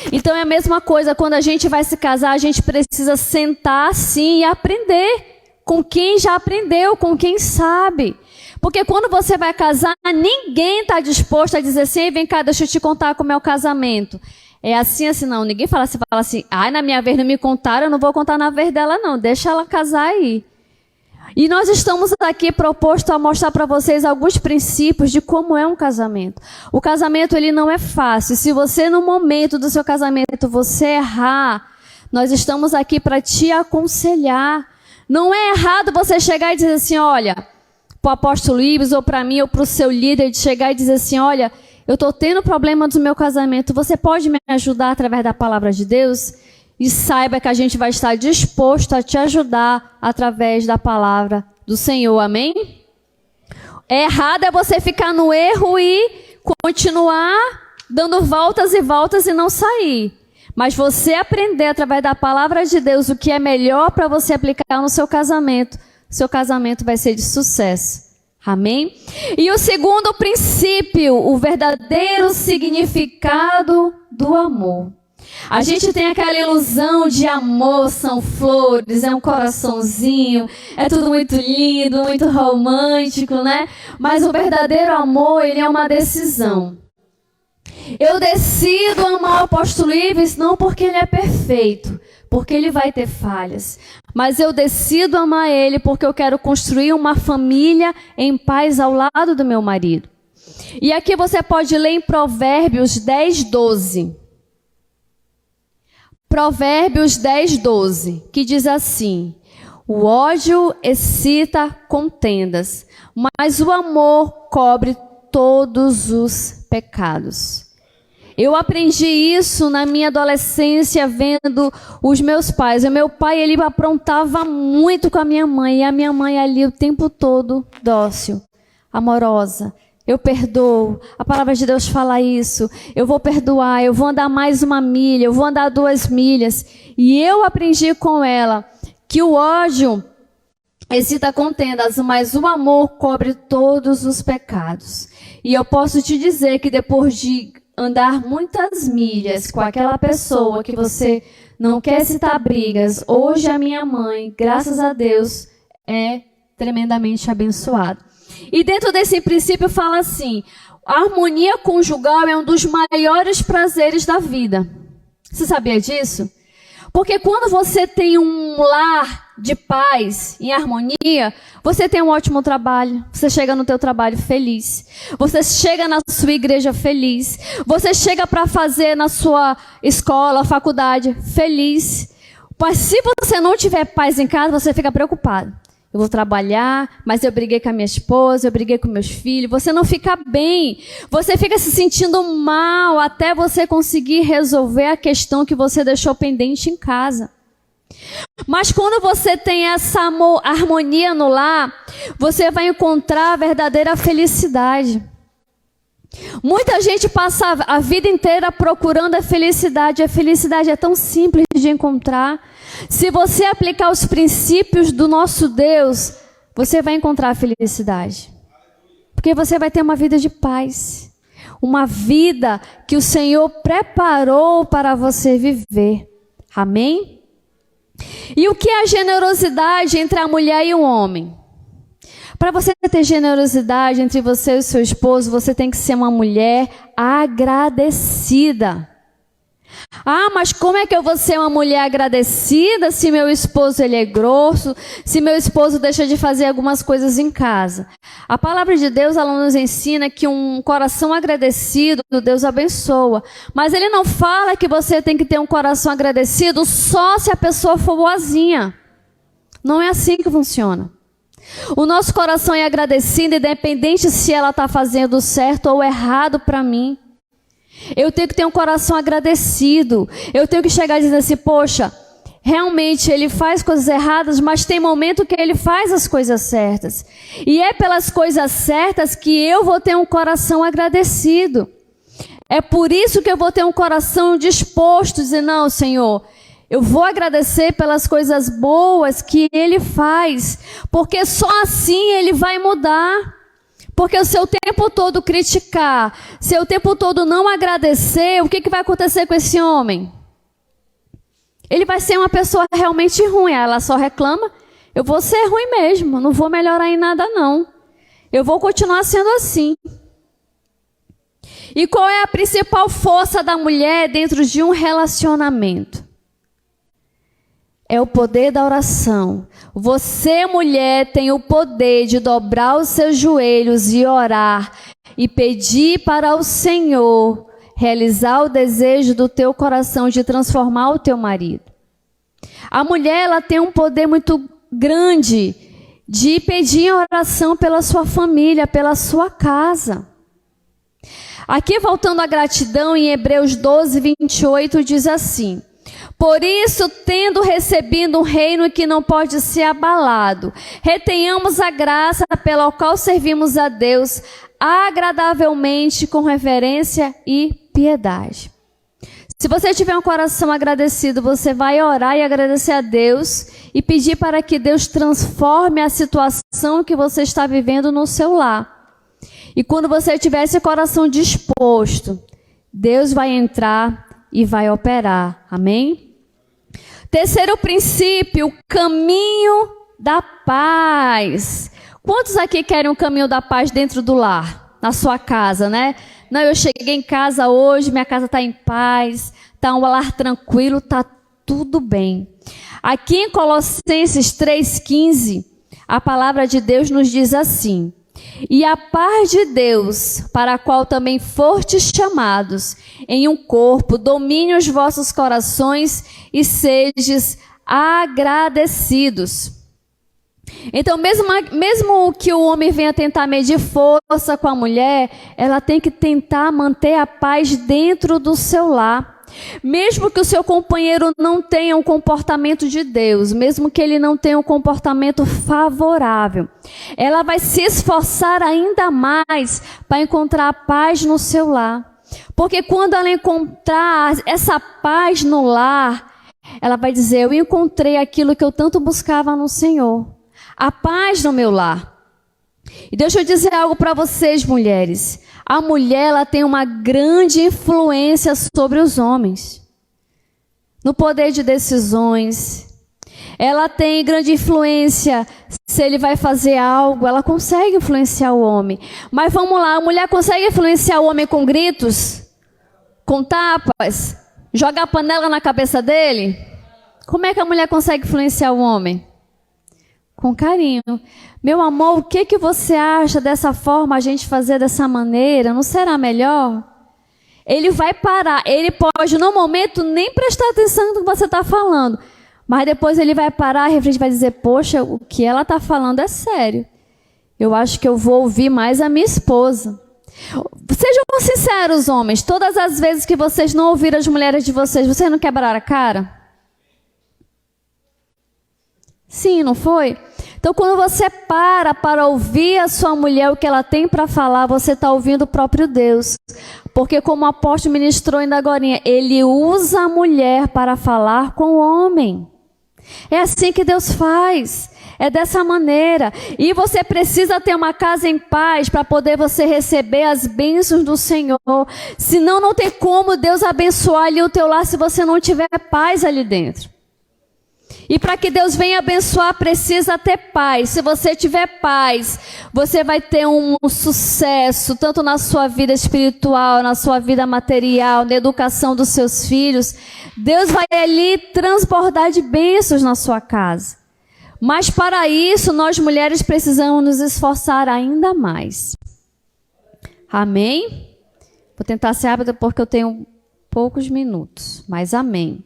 Então é a mesma coisa, quando a gente vai se casar, a gente precisa sentar assim e aprender com quem já aprendeu, com quem sabe. Porque quando você vai casar, ninguém está disposto a dizer assim, vem cá, deixa eu te contar como é o casamento. É assim, assim, não. Ninguém fala assim, na minha vez não me contaram, eu não vou contar na vez dela, não. Deixa ela casar aí. E nós estamos aqui propostos a mostrar para vocês alguns princípios de como é um casamento. O casamento, ele não é fácil. Se você, no momento do seu casamento, você errar, nós estamos aqui para te aconselhar. Não é errado você chegar e dizer assim, olha, para o apóstolo Ives, ou para mim, ou para o seu líder, de chegar e dizer assim, olha, eu estou tendo problema do meu casamento, você pode me ajudar através da palavra de Deus? E saiba que a gente vai estar disposto a te ajudar através da palavra do Senhor, amém? Errado é você ficar no erro e continuar dando voltas e voltas e não sair. Mas você aprender através da palavra de Deus o que é melhor para você aplicar no seu casamento vai ser de sucesso. Amém? E o segundo princípio, o verdadeiro significado do amor. A gente tem aquela ilusão de amor, são flores, é um coraçãozinho, é tudo muito lindo, muito romântico, né? Mas o verdadeiro amor, ele é uma decisão. Eu decido amar o apóstolo Ives não porque ele é perfeito, porque ele vai ter falhas. Mas eu decido amar ele porque eu quero construir uma família em paz ao lado do meu marido. E aqui você pode ler em Provérbios 10:12. Provérbios 10:12, que diz assim: o ódio excita contendas, mas o amor cobre todos os pecados. Eu aprendi isso na minha adolescência vendo os meus pais. O meu pai, ele aprontava muito com a minha mãe, e a minha mãe ali o tempo todo dócil, amorosa. Eu perdoo, a palavra de Deus fala isso, eu vou perdoar, eu vou andar mais 1 milha, eu vou andar 2 milhas. E eu aprendi com ela que o ódio excita contendas, mas o amor cobre todos os pecados. E eu posso te dizer que depois de andar muitas milhas com aquela pessoa que você não quer citar brigas, hoje a minha mãe, graças a Deus, é tremendamente abençoada. E dentro desse princípio fala assim: a harmonia conjugal é um dos maiores prazeres da vida. Você sabia disso? Porque quando você tem um lar de paz, em harmonia, você tem um ótimo trabalho, você chega no teu trabalho feliz, você chega na sua igreja feliz, você chega para fazer na sua escola, faculdade feliz. Mas se você não tiver paz em casa, você fica preocupado. Eu vou trabalhar, mas eu briguei com a minha esposa, eu briguei com meus filhos. Você não fica bem, você fica se sentindo mal até você conseguir resolver a questão que você deixou pendente em casa. Mas quando você tem essa harmonia no lar, você vai encontrar a verdadeira felicidade. Muita gente passa a vida inteira procurando a felicidade. A felicidade é tão simples de encontrar. Se você aplicar os princípios do nosso Deus, você vai encontrar a felicidade. Porque você vai ter uma vida de paz. Uma vida que o Senhor preparou para você viver. Amém? E o que é a generosidade entre a mulher e o homem? Para você ter generosidade entre você e o seu esposo, você tem que ser uma mulher agradecida. Ah, mas como é que eu vou ser uma mulher agradecida se meu esposo ele é grosso, se meu esposo deixa de fazer algumas coisas em casa? A palavra de Deus, ela nos ensina que um coração agradecido, Deus abençoa. Mas ele não fala que você tem que ter um coração agradecido só se a pessoa for boazinha. Não é assim que funciona. O nosso coração é agradecido, independente se ela está fazendo certo ou errado para mim. Eu tenho que ter um coração agradecido. Eu tenho que chegar e dizer assim: poxa, realmente ele faz coisas erradas, mas tem momento que ele faz as coisas certas. E é pelas coisas certas que eu vou ter um coração agradecido. É por isso que eu vou ter um coração disposto a dizer: não, Senhor, eu vou agradecer pelas coisas boas que ele faz, porque só assim ele vai mudar. Porque se eu o tempo todo criticar, se eu o tempo todo não agradecer, o que vai acontecer com esse homem? Ele vai ser uma pessoa realmente ruim. Ela só reclama: eu vou ser ruim mesmo, não vou melhorar em nada não. Eu vou continuar sendo assim. E qual é a principal força da mulher dentro de um relacionamento? É o poder da oração. Você, mulher, tem o poder de dobrar os seus joelhos e orar e pedir para o Senhor realizar o desejo do teu coração de transformar o teu marido. A mulher, ela tem um poder muito grande de pedir em oração pela sua família, pela sua casa. Aqui, voltando à gratidão, em Hebreus 12:28, diz assim: por isso, tendo recebido um reino que não pode ser abalado, retenhamos a graça pela qual servimos a Deus agradavelmente, com reverência e piedade. Se você tiver um coração agradecido, você vai orar e agradecer a Deus e pedir para que Deus transforme a situação que você está vivendo no seu lar. E quando você tiver esse coração disposto, Deus vai entrar e vai operar. Amém? Terceiro princípio, o caminho da paz. Quantos aqui querem um caminho da paz dentro do lar? Na sua casa, né? Não, eu cheguei em casa hoje, minha casa está em paz, está um lar tranquilo, está tudo bem. Aqui em Colossenses 3,15, a palavra de Deus nos diz assim: e a paz de Deus, para a qual também fostes chamados em um corpo, domine os vossos corações e sedes agradecidos. Então, mesmo que o homem venha tentar medir força com a mulher, ela tem que tentar manter a paz dentro do seu lar. Mesmo que o seu companheiro não tenha um comportamento de Deus, mesmo que ele não tenha um comportamento favorável, ela vai se esforçar ainda mais para encontrar a paz no seu lar. Porque quando ela encontrar essa paz no lar, ela vai dizer: eu encontrei aquilo que eu tanto buscava no Senhor, a paz no meu lar. E deixa eu dizer algo para vocês, mulheres. A mulher, ela tem uma grande influência sobre os homens, no poder de decisões. Ela tem grande influência. Se ele vai fazer algo, ela consegue influenciar o homem. Mas vamos lá, a mulher consegue influenciar o homem com gritos, com tapas, jogar a panela na cabeça dele? Como é que a mulher consegue influenciar o homem? Com carinho. Meu amor, o que você acha dessa forma, a gente fazer dessa maneira? Não será melhor? Ele vai parar. Ele pode, no momento, nem prestar atenção no que você está falando. Mas depois ele vai parar, refletir, vai dizer: poxa, o que ela está falando é sério. Eu acho que eu vou ouvir mais a minha esposa. Sejam sinceros, homens. Todas as vezes que vocês não ouviram as mulheres de vocês não quebraram a cara? Sim, não foi? Então, quando você para ouvir a sua mulher, o que ela tem para falar, você está ouvindo o próprio Deus. Porque, como o apóstolo ministrou ainda agorinha, ele usa a mulher para falar com o homem. É assim que Deus faz. É dessa maneira. E você precisa ter uma casa em paz para poder você receber as bênçãos do Senhor. Senão, não tem como Deus abençoar ali o teu lar se você não tiver paz ali dentro. E para que Deus venha abençoar, precisa ter paz. Se você tiver paz, você vai ter um sucesso, tanto na sua vida espiritual, na sua vida material, na educação dos seus filhos. Deus vai ali transbordar de bênçãos na sua casa. Mas para isso, nós mulheres precisamos nos esforçar ainda mais. Amém? Vou tentar ser rápida porque eu tenho poucos minutos, mas amém.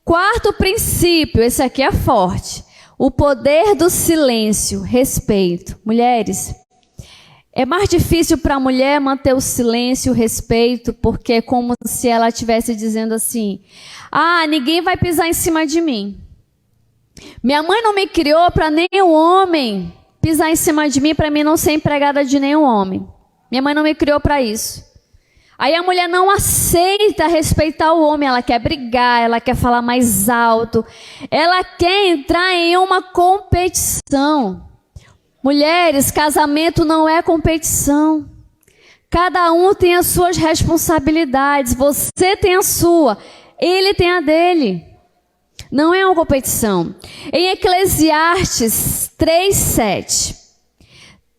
Quarto princípio, esse aqui é forte. O poder do silêncio, respeito. Mulheres, é mais difícil para a mulher manter o silêncio, o respeito, porque é como se ela estivesse dizendo assim: ah, ninguém vai pisar em cima de mim. Minha mãe não me criou para nenhum homem pisar em cima de mim, para mim não ser empregada de nenhum homem. Minha mãe não me criou para isso. Aí a mulher não aceita respeitar o homem, ela quer brigar, ela quer falar mais alto, ela quer entrar em uma competição. Mulheres, casamento não é competição. Cada um tem as suas responsabilidades, você tem a sua, ele tem a dele. Não é uma competição. Em Eclesiastes 3:7,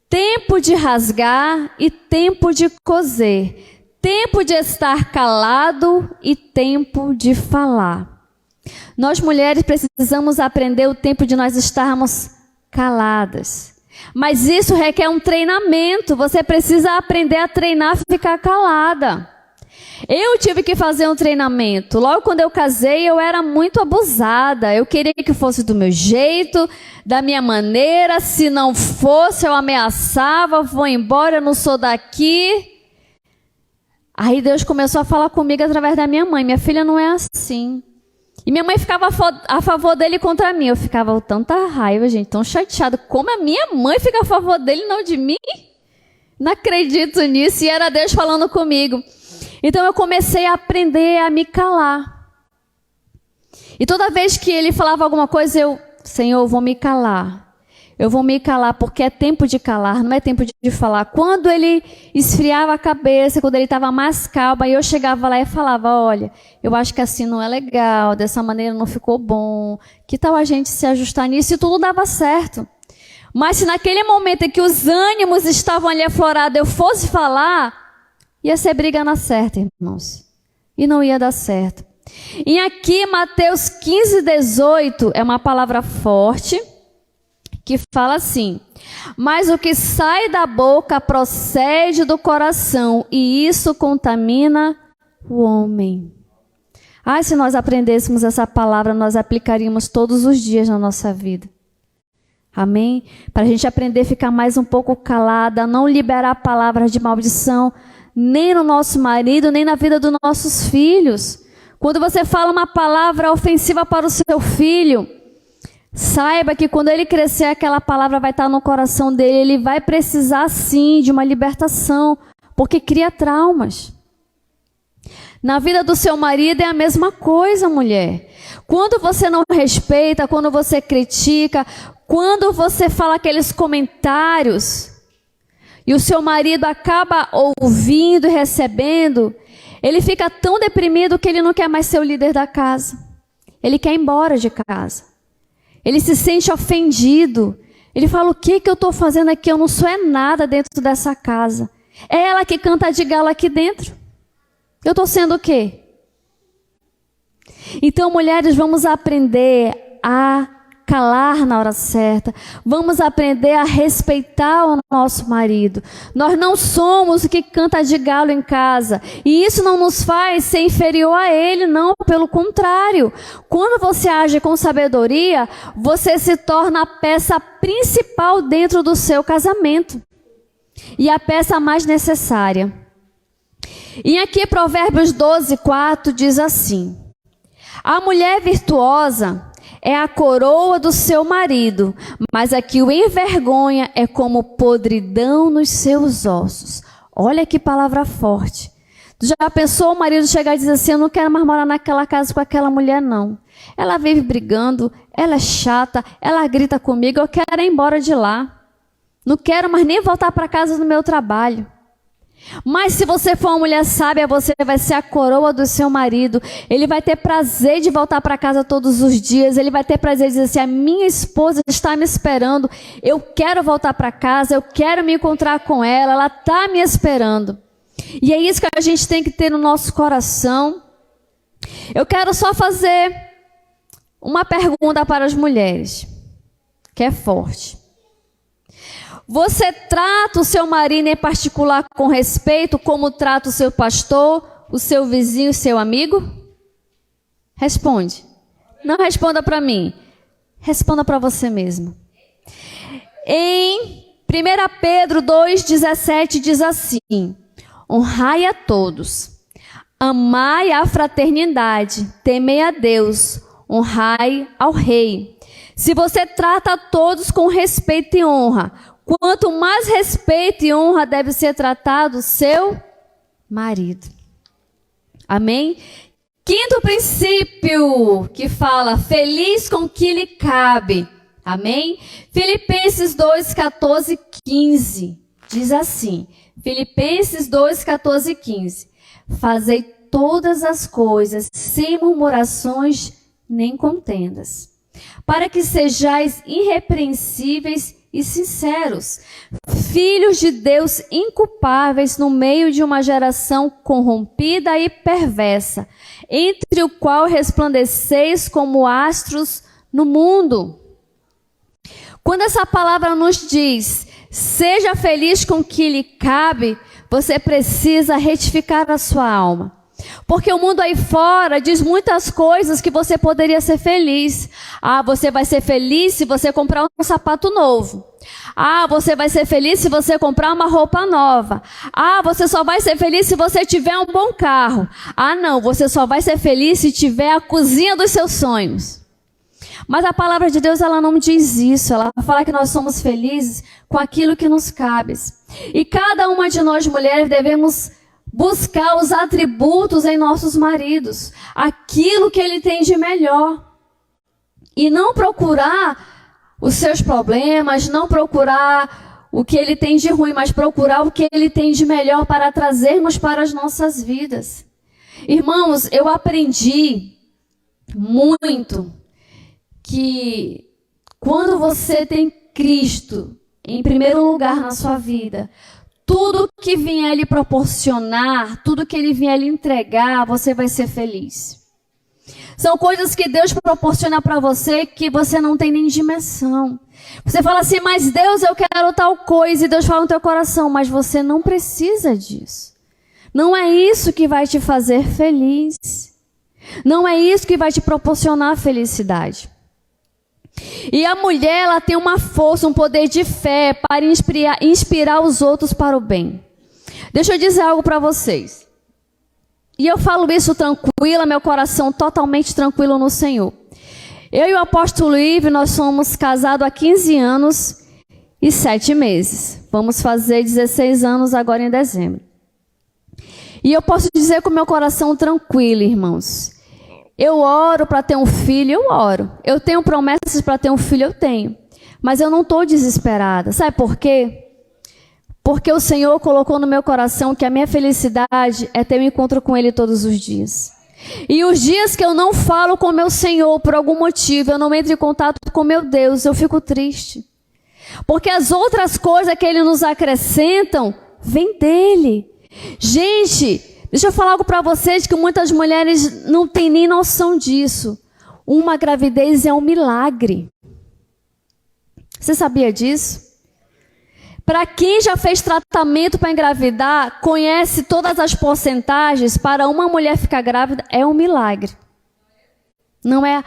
tempo de rasgar e tempo de coser, tempo de estar calado e tempo de falar. Nós mulheres precisamos aprender o tempo de nós estarmos caladas. Mas isso requer um treinamento. Você precisa aprender a treinar a ficar calada. Eu tive que fazer um treinamento. Logo quando eu casei, eu era muito abusada. Eu queria que fosse do meu jeito, da minha maneira. Se não fosse, eu ameaçava, vou embora, eu não sou daqui. Aí Deus começou a falar comigo através da minha mãe. Minha filha não é assim. E minha mãe ficava a favor dele contra mim. Eu ficava com tanta raiva, gente, tão chateada. Como a minha mãe fica a favor dele, não de mim? Não acredito nisso. E era Deus falando comigo. Então eu comecei a aprender a me calar. E toda vez que ele falava alguma coisa, Senhor, eu vou me calar. Eu vou me calar porque é tempo de calar, não é tempo de falar. Quando ele esfriava a cabeça, quando ele estava mais calmo, aí eu chegava lá e falava, olha, eu acho que assim não é legal, dessa maneira não ficou bom. Que tal a gente se ajustar nisso? E tudo dava certo. Mas se naquele momento em que os ânimos estavam ali aflorados, eu fosse falar, ia ser briga na certa, irmãos. E não ia dar certo. E aqui, Mateus 15:18, é uma palavra forte, que fala assim: mas o que sai da boca procede do coração, e isso contamina o homem. Se nós aprendêssemos essa palavra, nós aplicaríamos todos os dias na nossa vida. Amém? Para a gente aprender a ficar mais um pouco calada, não liberar palavras de maldição, nem no nosso marido, nem na vida dos nossos filhos. Quando você fala uma palavra ofensiva para o seu filho, saiba que quando ele crescer, aquela palavra vai estar no coração dele. Ele vai precisar sim de uma libertação, porque cria traumas. Na vida do seu marido é a mesma coisa, mulher. Quando você não respeita, quando você critica, quando você fala aqueles comentários, e o seu marido acaba ouvindo e recebendo, ele fica tão deprimido que ele não quer mais ser o líder da casa. Ele quer ir embora de casa. Ele se sente ofendido. Ele fala, o que eu estou fazendo aqui? Eu não sou nada dentro dessa casa. É ela que canta de galo aqui dentro. Eu estou sendo o quê? Então, mulheres, vamos aprender a calar na hora certa. Vamos aprender a respeitar o nosso marido. Nós não somos o que canta de galo em casa. E isso não nos faz ser inferior a ele, não. Pelo contrário. Quando você age com sabedoria, você se torna a peça principal dentro do seu casamento. E a peça mais necessária. E aqui Provérbios 12:4 diz assim: a mulher virtuosa é a coroa do seu marido, mas a que o envergonha é como podridão nos seus ossos. Olha que palavra forte. Tu já pensou o marido chegar e dizer assim, eu não quero mais morar naquela casa com aquela mulher, não. Ela vive brigando, ela é chata, ela grita comigo, eu quero ir embora de lá. Não quero mais nem voltar para casa do meu trabalho. Mas se você for uma mulher sábia, você vai ser a coroa do seu marido. Ele vai ter prazer de voltar para casa todos os dias. Ele vai ter prazer de dizer assim, a minha esposa está me esperando. Eu quero voltar para casa, eu quero me encontrar com ela. Ela está me esperando. E é isso que a gente tem que ter no nosso coração. Eu quero só fazer uma pergunta para as mulheres, que é forte. Você trata o seu marido em particular com respeito, como trata o seu pastor, o seu vizinho, o seu amigo? Responde. Não responda para mim. Responda para você mesmo. Em 1 Pedro 2,17 diz assim: honrai a todos, amai a fraternidade, temei a Deus, honrai ao rei. Se você trata a todos com respeito e honra, quanto mais respeito e honra deve ser tratado o seu marido. Amém? Quinto princípio que fala, feliz com o que lhe cabe. Amém? Filipenses 2:14, 15. Diz assim, Filipenses 2:14, 15. Fazei todas as coisas sem murmurações nem contendas, para que sejais irrepreensíveis e sinceros, filhos de Deus inculpáveis no meio de uma geração corrompida e perversa, entre o qual resplandeceis como astros no mundo. Quando essa palavra nos diz, seja feliz com o que lhe cabe, você precisa retificar a sua alma. Porque o mundo aí fora diz muitas coisas que você poderia ser feliz. Você vai ser feliz se você comprar um sapato novo. Você vai ser feliz se você comprar uma roupa nova. Você só vai ser feliz se você tiver um bom carro. Não, você só vai ser feliz se tiver a cozinha dos seus sonhos. Mas a palavra de Deus, ela não diz isso. Ela fala que nós somos felizes com aquilo que nos cabe. E cada uma de nós mulheres devemos buscar os atributos em nossos maridos, aquilo que ele tem de melhor, e não procurar os seus problemas, não procurar o que ele tem de ruim, mas procurar o que ele tem de melhor para trazermos para as nossas vidas. Irmãos, eu aprendi muito que quando você tem Cristo em primeiro lugar na sua vida, tudo que vier lhe proporcionar, tudo que ele vier lhe entregar, você vai ser feliz. São coisas que Deus proporciona para você que você não tem nem dimensão. Você fala assim, mas Deus, eu quero tal coisa. E Deus fala no teu coração, mas você não precisa disso. Não é isso que vai te fazer feliz. Não é isso que vai te proporcionar felicidade. E a mulher, ela tem uma força, um poder de fé para inspirar os outros para o bem. Deixa eu dizer algo para vocês. E eu falo isso tranquila, meu coração totalmente tranquilo no Senhor. Eu e o apóstolo Ive, nós somos casados há 15 anos e 7 meses. Vamos fazer 16 anos agora em dezembro. E eu posso dizer com o meu coração tranquilo, irmãos. Eu oro para ter um filho, eu oro. Eu tenho promessas para ter um filho, eu tenho. Mas eu não estou desesperada. Sabe por quê? Porque o Senhor colocou no meu coração que a minha felicidade é ter um encontro com Ele todos os dias. E os dias que eu não falo com meu Senhor por algum motivo, eu não entro em contato com meu Deus, eu fico triste. Porque as outras coisas que Ele nos acrescentam, vêm dEle. Gente, deixa eu falar algo para vocês que muitas mulheres não têm nem noção disso. Uma gravidez é um milagre. Você sabia disso? Para quem já fez tratamento para engravidar, conhece todas as porcentagens, para uma mulher ficar grávida é um milagre. Não é,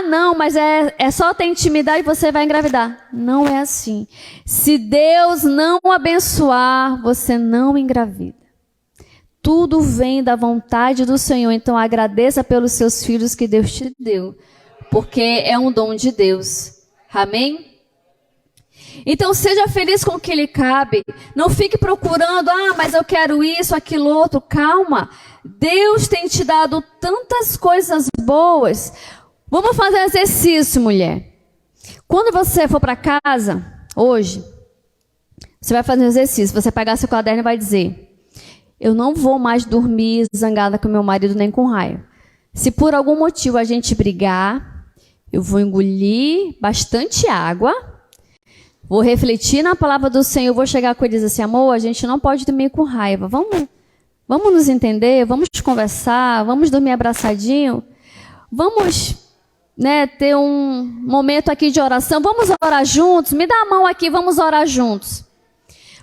não, mas é só ter intimidade e você vai engravidar. Não é assim. Se Deus não abençoar, você não engravida. Tudo vem da vontade do Senhor, então agradeça pelos seus filhos que Deus te deu, porque é um dom de Deus. Amém? Então seja feliz com o que lhe cabe. Não fique procurando, mas eu quero isso, aquilo outro. Calma. Deus tem te dado tantas coisas boas. Vamos fazer exercício, mulher. Quando você for para casa, hoje, você vai fazer um exercício. Você pegar seu caderno e vai dizer, eu não vou mais dormir zangada com meu marido nem com raiva. Se por algum motivo a gente brigar, eu vou engolir bastante água. Vou refletir na palavra do Senhor, vou chegar com ele e dizer assim, amor, a gente não pode dormir com raiva. Vamos nos entender, vamos conversar, vamos dormir abraçadinho. Vamos, ter um momento aqui de oração. Vamos orar juntos? Me dá a mão aqui, vamos orar juntos.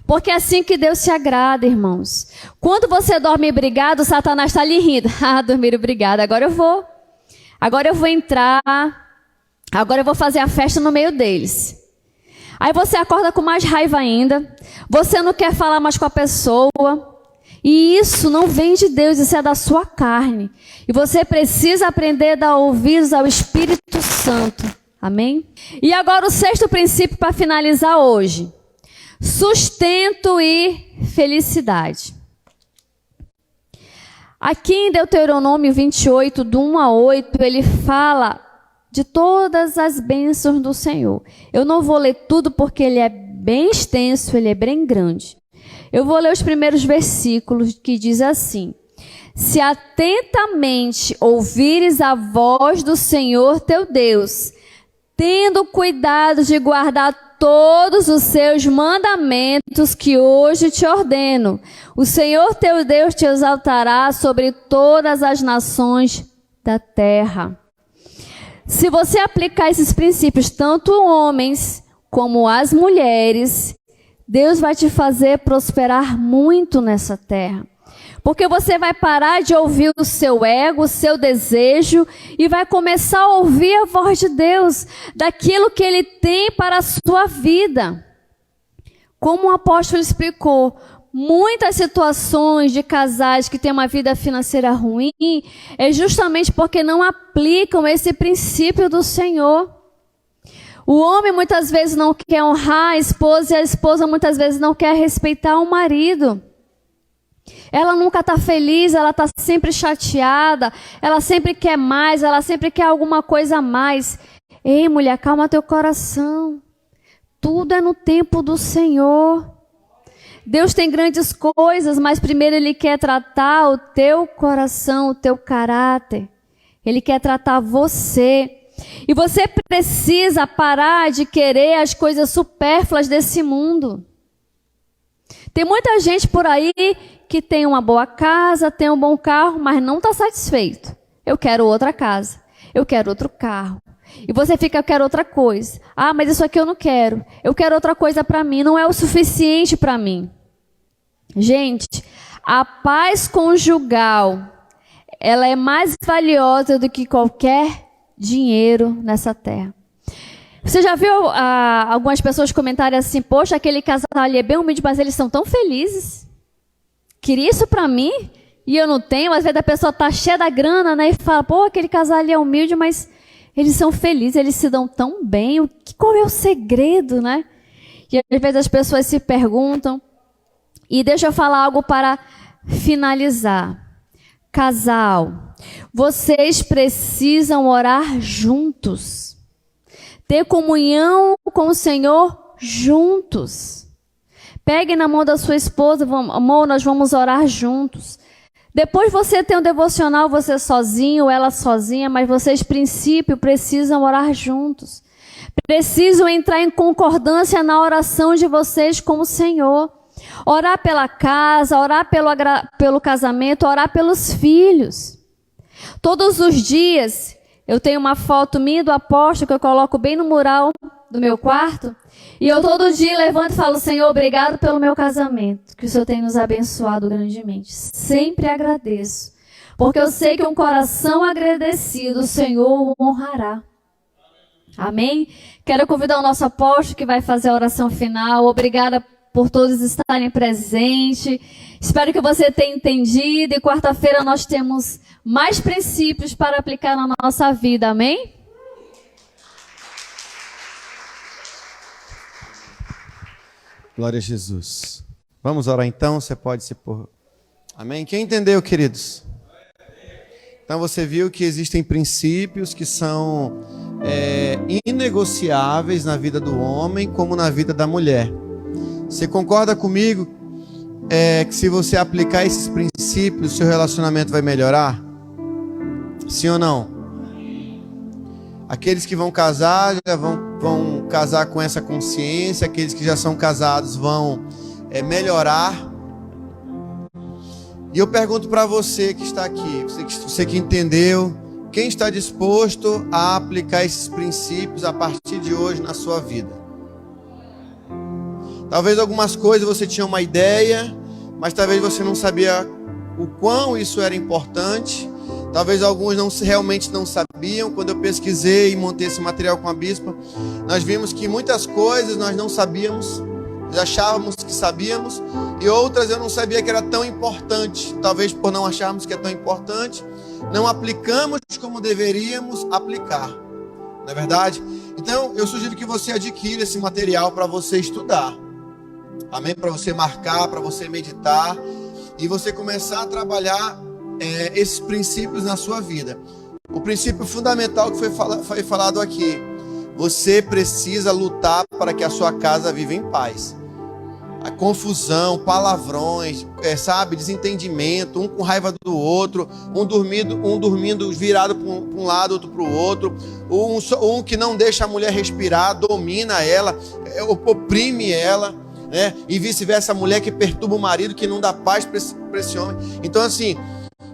Porque é assim que Deus se agrada, irmãos. Quando você dorme brigado, Satanás está ali rindo. Dormir brigado, agora eu vou entrar, agora eu vou fazer a festa no meio deles. Aí você acorda com mais raiva ainda, você não quer falar mais com a pessoa, e isso não vem de Deus, isso é da sua carne. E você precisa aprender a dar ouvidos ao Espírito Santo, amém? E agora o 6º princípio para finalizar hoje, sustento e felicidade. Aqui em Deuteronômio 28, do 1 a 8, ele fala de todas as bênçãos do Senhor. Eu não vou ler tudo porque ele é bem extenso, ele é bem grande. Eu vou ler os primeiros versículos que diz assim: se atentamente ouvires a voz do Senhor teu Deus, tendo cuidado de guardar todos os seus mandamentos que hoje te ordeno, o Senhor teu Deus te exaltará sobre todas as nações da terra. Se você aplicar esses princípios, tanto homens como as mulheres, Deus vai te fazer prosperar muito nessa terra. Porque você vai parar de ouvir o seu ego, o seu desejo, e vai começar a ouvir a voz de Deus, daquilo que Ele tem para a sua vida. Como o apóstolo explicou, muitas situações de casais que têm uma vida financeira ruim é justamente porque não aplicam esse princípio do Senhor. O homem muitas vezes não quer honrar a esposa e a esposa muitas vezes não quer respeitar o marido. Ela nunca está feliz, ela está sempre chateada, ela sempre quer mais, ela sempre quer alguma coisa a mais. Ei, mulher, calma teu coração. Tudo é no tempo do Senhor. Deus tem grandes coisas, mas primeiro Ele quer tratar o teu coração, o teu caráter. Ele quer tratar você. E você precisa parar de querer as coisas supérfluas desse mundo. Tem muita gente por aí que tem uma boa casa, tem um bom carro, mas não está satisfeito. Eu quero outra casa, eu quero outro carro. E você fica, eu quero outra coisa. Ah, mas isso aqui eu não quero. Eu quero outra coisa para mim, não é o suficiente para mim. Gente, a paz conjugal, ela é mais valiosa do que qualquer dinheiro nessa terra. Você já viu algumas pessoas comentarem assim, poxa, aquele casal ali é bem humilde, mas eles são tão felizes. Queria isso para mim e eu não tenho. Às vezes a pessoa tá cheia da grana, né? E fala, pô, aquele casal ali é humilde, mas eles são felizes, eles se dão tão bem. Qual é o segredo, né? E às vezes as pessoas se perguntam. E deixa eu falar algo para finalizar. Casal, vocês precisam orar juntos. Ter comunhão com o Senhor juntos. Pegue na mão da sua esposa, amor, nós vamos orar juntos. Depois você tem um devocional, você sozinho, ela sozinha, mas vocês, princípio, precisam orar juntos. Precisam entrar em concordância na oração de vocês com o Senhor. Orar pela casa, orar pelo casamento, orar pelos filhos. Todos os dias, eu tenho uma foto minha do apóstolo que eu coloco bem no mural do meu quarto. E eu todo dia levanto e falo, Senhor, obrigado pelo meu casamento, que o Senhor tem nos abençoado grandemente. Sempre agradeço, porque eu sei que um coração agradecido o Senhor o honrará. Amém? Quero convidar o nosso apóstolo que vai fazer a oração final. Obrigada por todos estarem presentes. Espero que você tenha entendido. E quarta-feira nós temos mais princípios para aplicar na nossa vida. Amém? Glória a Jesus. Vamos orar então, você pode se pôr. Amém? Quem entendeu, queridos? Então você viu que existem princípios que são inegociáveis na vida do homem como na vida da mulher. Você concorda comigo que se você aplicar esses princípios, seu relacionamento vai melhorar? Sim ou não? Aqueles que vão casar já vão casar com essa consciência. Aqueles que já são casados vão melhorar. E eu pergunto para você que está aqui, você que entendeu, quem está disposto a aplicar esses princípios a partir de hoje na sua vida? Talvez algumas coisas você tinha uma ideia, mas talvez você não sabia o quão isso era importante. Talvez alguns realmente não sabiam. Quando eu pesquisei e montei esse material com a bispa, nós vimos que muitas coisas nós não sabíamos, nós achávamos que sabíamos, e outras eu não sabia que era tão importante. Talvez por não acharmos que é tão importante, não aplicamos como deveríamos aplicar. Não é verdade? Então eu sugiro que você adquira esse material para você estudar. Amém? Para você marcar, para você meditar e você começar a trabalhar esses princípios na sua vida. O princípio fundamental que foi falado aqui: você precisa lutar para que a sua casa viva em paz. A confusão, palavrões, desentendimento, um com raiva do outro, um dormindo virado para um lado, outro para o outro, um que não deixa a mulher respirar, domina ela, oprime ela, né? E vice-versa, a mulher que perturba o marido, que não dá paz para esse homem. Então assim,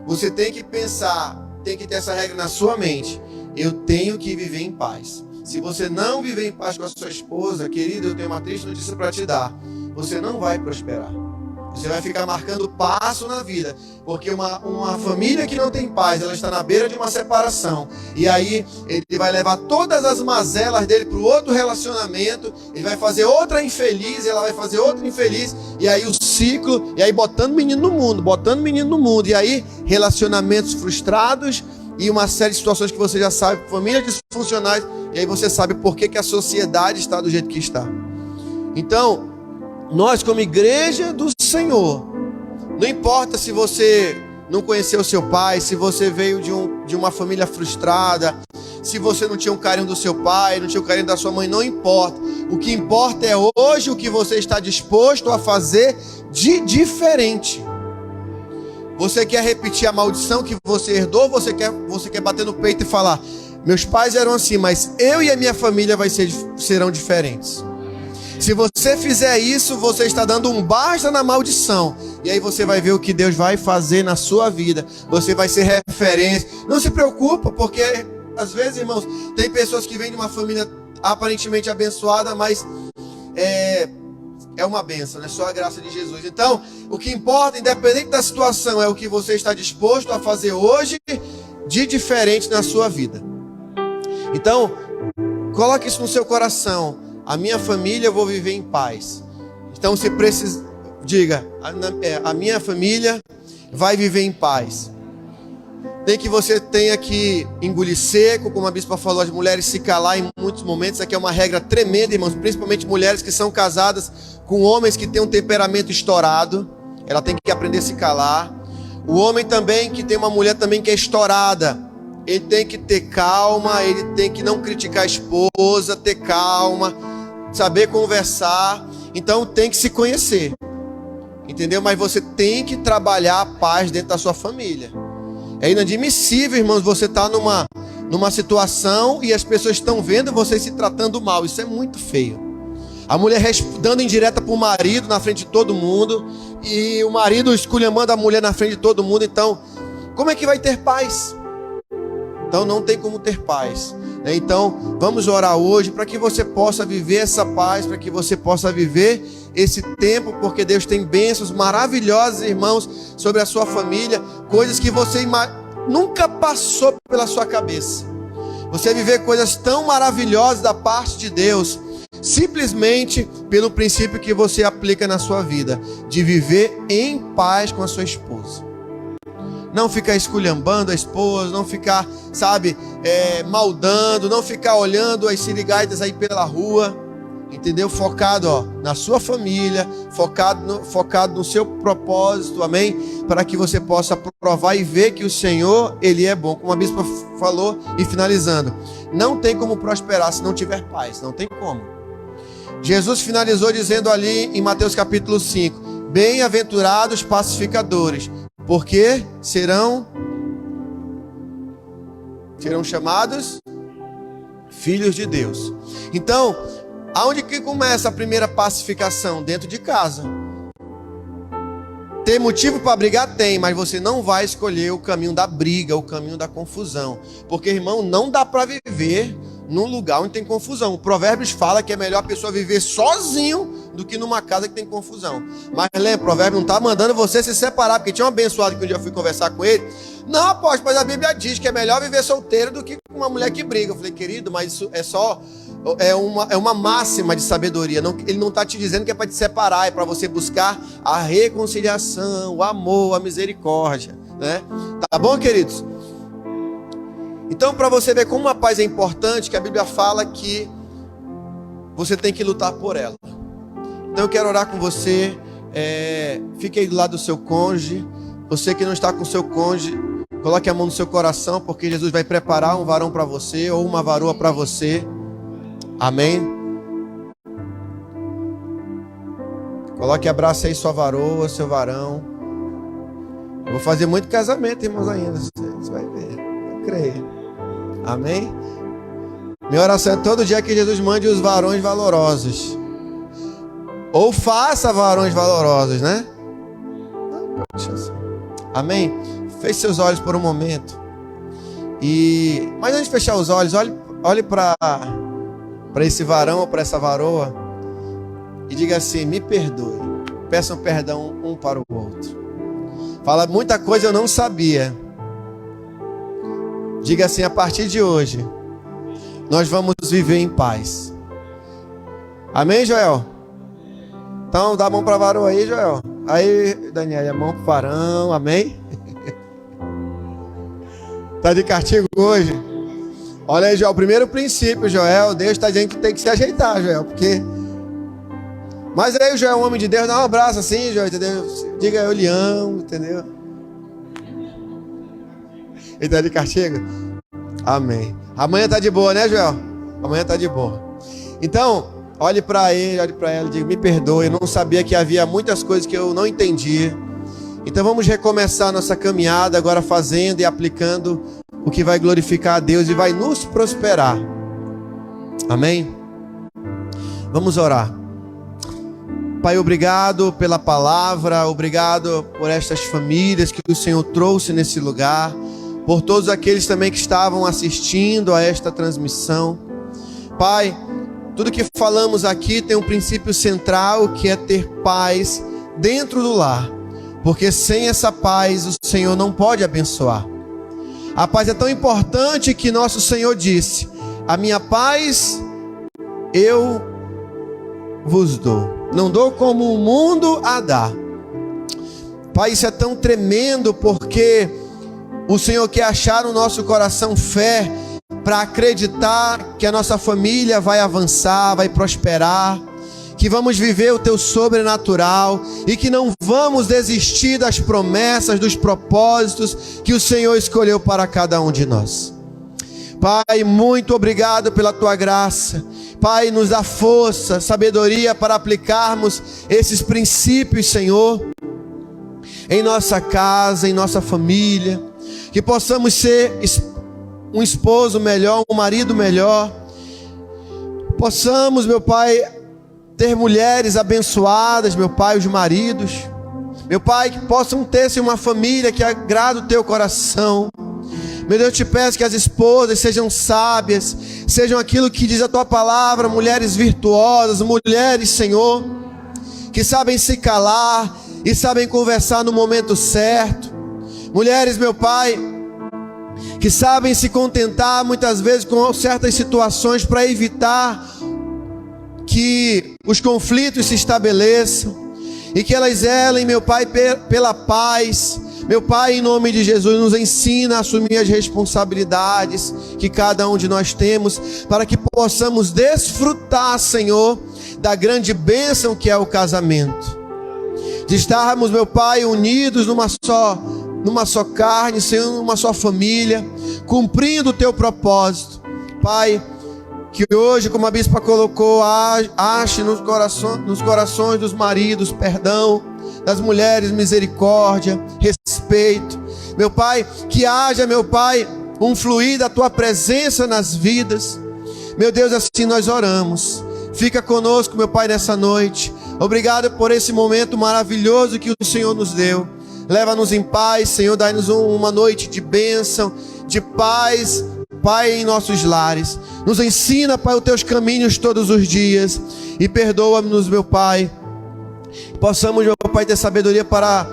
você tem que pensar, tem que ter essa regra na sua mente: eu tenho que viver em paz. Se você não viver em paz com a sua esposa, querido, eu tenho uma triste notícia para te dar: você não vai prosperar. Você vai ficar marcando passo na vida, porque uma família que não tem paz, ela está na beira de uma separação, e aí ele vai levar todas as mazelas dele para o outro relacionamento, ele vai fazer outra infeliz, ela vai fazer outra infeliz, e aí o ciclo, e aí botando menino no mundo, e aí relacionamentos frustrados, e uma série de situações que você já sabe, famílias disfuncionais, e aí você sabe por que a sociedade está do jeito que está. Então, nós como igreja do Senhor, não importa se você não conheceu seu pai, se você veio de uma família frustrada, se você não tinha o carinho do seu pai, não tinha o carinho da sua mãe, não importa. O que importa é hoje o que você está disposto a fazer de diferente. Você quer repetir a maldição que você herdou? Você quer bater no peito e falar: meus pais eram assim, mas eu e a minha família serão diferentes. Se você fizer isso, você está dando um basta na maldição. E aí você vai ver o que Deus vai fazer na sua vida. Você vai ser referência. Não se preocupa, porque às vezes, irmãos, tem pessoas que vêm de uma família aparentemente abençoada, mas é uma bênção, é só a graça de Jesus. Então, o que importa, independente da situação, é o que você está disposto a fazer hoje de diferente na sua vida. Então, coloque isso no seu coração. A minha família eu vou viver em paz. Então, se precisa, diga: a minha família vai viver em paz. Nem que você tenha que engolir seco, como a bispa falou, as mulheres se calar em muitos momentos. Isso aqui é uma regra tremenda, irmãos, principalmente mulheres que são casadas com homens que têm um temperamento estourado. Ela tem que aprender a se calar. O homem também, que tem uma mulher também que é estourada, ele tem que ter calma, ele tem que não criticar a esposa, ter calma, saber conversar. Então tem que se conhecer, entendeu? Mas você tem que trabalhar a paz dentro da sua família. É inadmissível, irmãos, você estar numa situação e as pessoas estão vendo você se tratando mal. Isso é muito feio. A mulher dando indireta para o marido na frente de todo mundo, e o marido esculhambando a mulher na frente de todo mundo. Então, como é que vai ter paz? Então não tem como ter paz. Então vamos orar hoje para que você possa viver essa paz, para que você possa viver esse tempo, porque Deus tem bênçãos maravilhosas, irmãos, sobre a sua família, coisas que você nunca passou pela sua cabeça. Você viver coisas tão maravilhosas da parte de Deus, simplesmente pelo princípio que você aplica na sua vida, de viver em paz com a sua esposa. Não ficar esculhambando a esposa, não ficar, maldando, não ficar olhando as sirigaitas aí pela rua, entendeu? Focado, na sua família, focado no seu propósito, amém? Para que você possa provar e ver que o Senhor, Ele é bom. Como a bispa falou, e finalizando, não tem como prosperar se não tiver paz, não tem como. Jesus finalizou dizendo ali em Mateus capítulo 5, bem-aventurados pacificadores, porque serão chamados filhos de Deus. Então, aonde que começa a primeira pacificação? Dentro de casa. Tem motivo para brigar? Tem, mas você não vai escolher o caminho da briga, o caminho da confusão. Porque, irmão, não dá para viver num lugar onde tem confusão. O Provérbios fala que é melhor a pessoa viver sozinho do que numa casa que tem confusão. Mas lembra, o Provérbio não está mandando você se separar, porque tinha um abençoado que um dia eu fui conversar com ele. Não, apóstolo, mas a Bíblia diz que é melhor viver solteiro do que com uma mulher que briga. Eu falei: querido, mas isso é uma máxima de sabedoria. Ele não está te dizendo que é para te separar, é para você buscar a reconciliação, o amor, a misericórdia, né? Tá bom, queridos? Então, para você ver como a paz é importante, que a Bíblia fala que você tem que lutar por ela. Então eu quero orar com você. Fique aí do lado do seu cônjuge. Você que não está com o seu cônjuge, coloque a mão no seu coração, porque Jesus vai preparar um varão para você ou uma varoa para você. Amém? Coloque e abrace aí sua varoa, seu varão. Eu vou fazer muito casamento, irmãos, ainda. Você vai ver, eu creio. Amém? Minha oração é todo dia que Jesus mande os varões valorosos. Ou faça varões valorosos, né? Amém? Feche seus olhos por um momento. Mas antes de fechar os olhos, olhe para esse varão ou para essa varoa e diga assim: me perdoe. Peçam perdão um para o outro. Fala: muita coisa eu não sabia. Diga assim: a partir de hoje nós vamos viver em paz. Amém, Joel? Então dá a mão para a varoa aí, Joel. Aí, Daniel, a mão para o varão. Amém? Tá de castigo hoje? Olha aí, Joel, o primeiro princípio, Joel, Deus está dizendo que tem que se ajeitar, Joel, porque... Mas aí o Joel é um homem de Deus, dá um abraço assim, Joel, entendeu? Diga: eu lhe amo, entendeu? Ele tá de castigo? Amém. Amanhã tá de boa, né, Joel? Amanhã tá de boa. Então, olhe para ele, olhe para ela e diga: me perdoe, eu não sabia que havia muitas coisas que eu não entendia. Então vamos recomeçar nossa caminhada agora fazendo e aplicando o que vai glorificar a Deus e vai nos prosperar. Amém? Vamos orar. Pai, obrigado pela palavra, obrigado por estas famílias que o Senhor trouxe nesse lugar, por todos aqueles também que estavam assistindo a esta transmissão. Pai, tudo que falamos aqui tem um princípio central, que é ter paz dentro do lar, porque sem essa paz o Senhor não pode abençoar. A paz é tão importante que nosso Senhor disse: a minha paz eu vos dou, não dou como o mundo a dá. Pai, isso é tão tremendo, porque o Senhor quer achar no nosso coração fé para acreditar que a nossa família vai avançar, vai prosperar, que vamos viver o Teu sobrenatural e que não vamos desistir das promessas, dos propósitos que o Senhor escolheu para cada um de nós. Pai, muito obrigado pela Tua graça. Pai, nos dá força, sabedoria para aplicarmos esses princípios, Senhor, em nossa casa, em nossa família, que possamos ser um esposo melhor, um marido melhor, possamos, meu Pai, ter mulheres abençoadas, meu Pai, os maridos, meu Pai, que possam ter-se uma família que agrada o Teu coração. Meu Deus, eu te peço que as esposas sejam sábias, sejam aquilo que diz a Tua palavra, mulheres virtuosas, mulheres, Senhor, que sabem se calar e sabem conversar no momento certo. Mulheres, meu Pai, que sabem se contentar muitas vezes com certas situações para evitar que os conflitos se estabeleçam e que elas zelem, meu Pai, pela paz. Meu Pai, em nome de Jesus, nos ensina a assumir as responsabilidades que cada um de nós temos, para que possamos desfrutar, Senhor, da grande bênção que é o casamento. De estarmos, meu Pai, unidos numa só carne, Senhor, numa só família, cumprindo o Teu propósito. Pai, que hoje, como a bispa colocou, ache nos corações dos maridos perdão, das mulheres misericórdia, respeito. Meu Pai, que haja, meu Pai, um fluir da Tua presença nas vidas. Meu Deus, assim nós oramos. Fica conosco, meu Pai, nessa noite. Obrigado por esse momento maravilhoso que o Senhor nos deu. Leva-nos em paz, Senhor, dai-nos uma noite de bênção, de paz, Pai, em nossos lares. Nos ensina, Pai, os Teus caminhos todos os dias. E perdoa-nos, meu Pai. Possamos, meu Pai, ter sabedoria para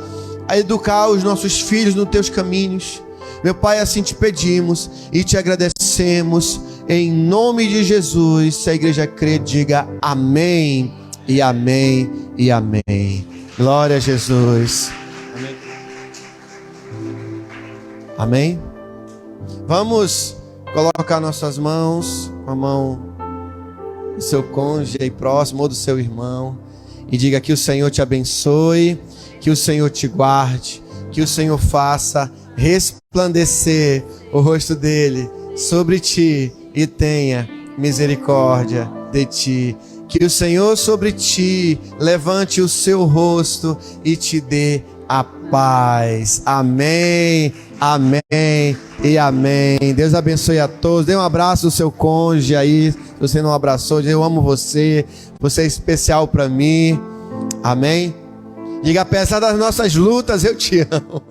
educar os nossos filhos nos Teus caminhos. Meu Pai, assim te pedimos e te agradecemos. Em nome de Jesus, se a igreja crê, diga amém, e amém, e amém. Glória a Jesus. Amém. Amém? Vamos colocar nossas mãos, a mão do seu cônjuge aí próximo, ou do seu irmão, e diga: que o Senhor te abençoe, que o Senhor te guarde, que o Senhor faça resplandecer o rosto dele sobre ti e tenha misericórdia de ti. Que o Senhor sobre ti levante o seu rosto e te dê a paz. Amém, amém e amém. Deus abençoe a todos. Dê um abraço ao seu cônjuge aí. Se você não abraçou, diz: eu amo você. Você é especial para mim. Amém. Diga: apesar das nossas lutas, eu te amo.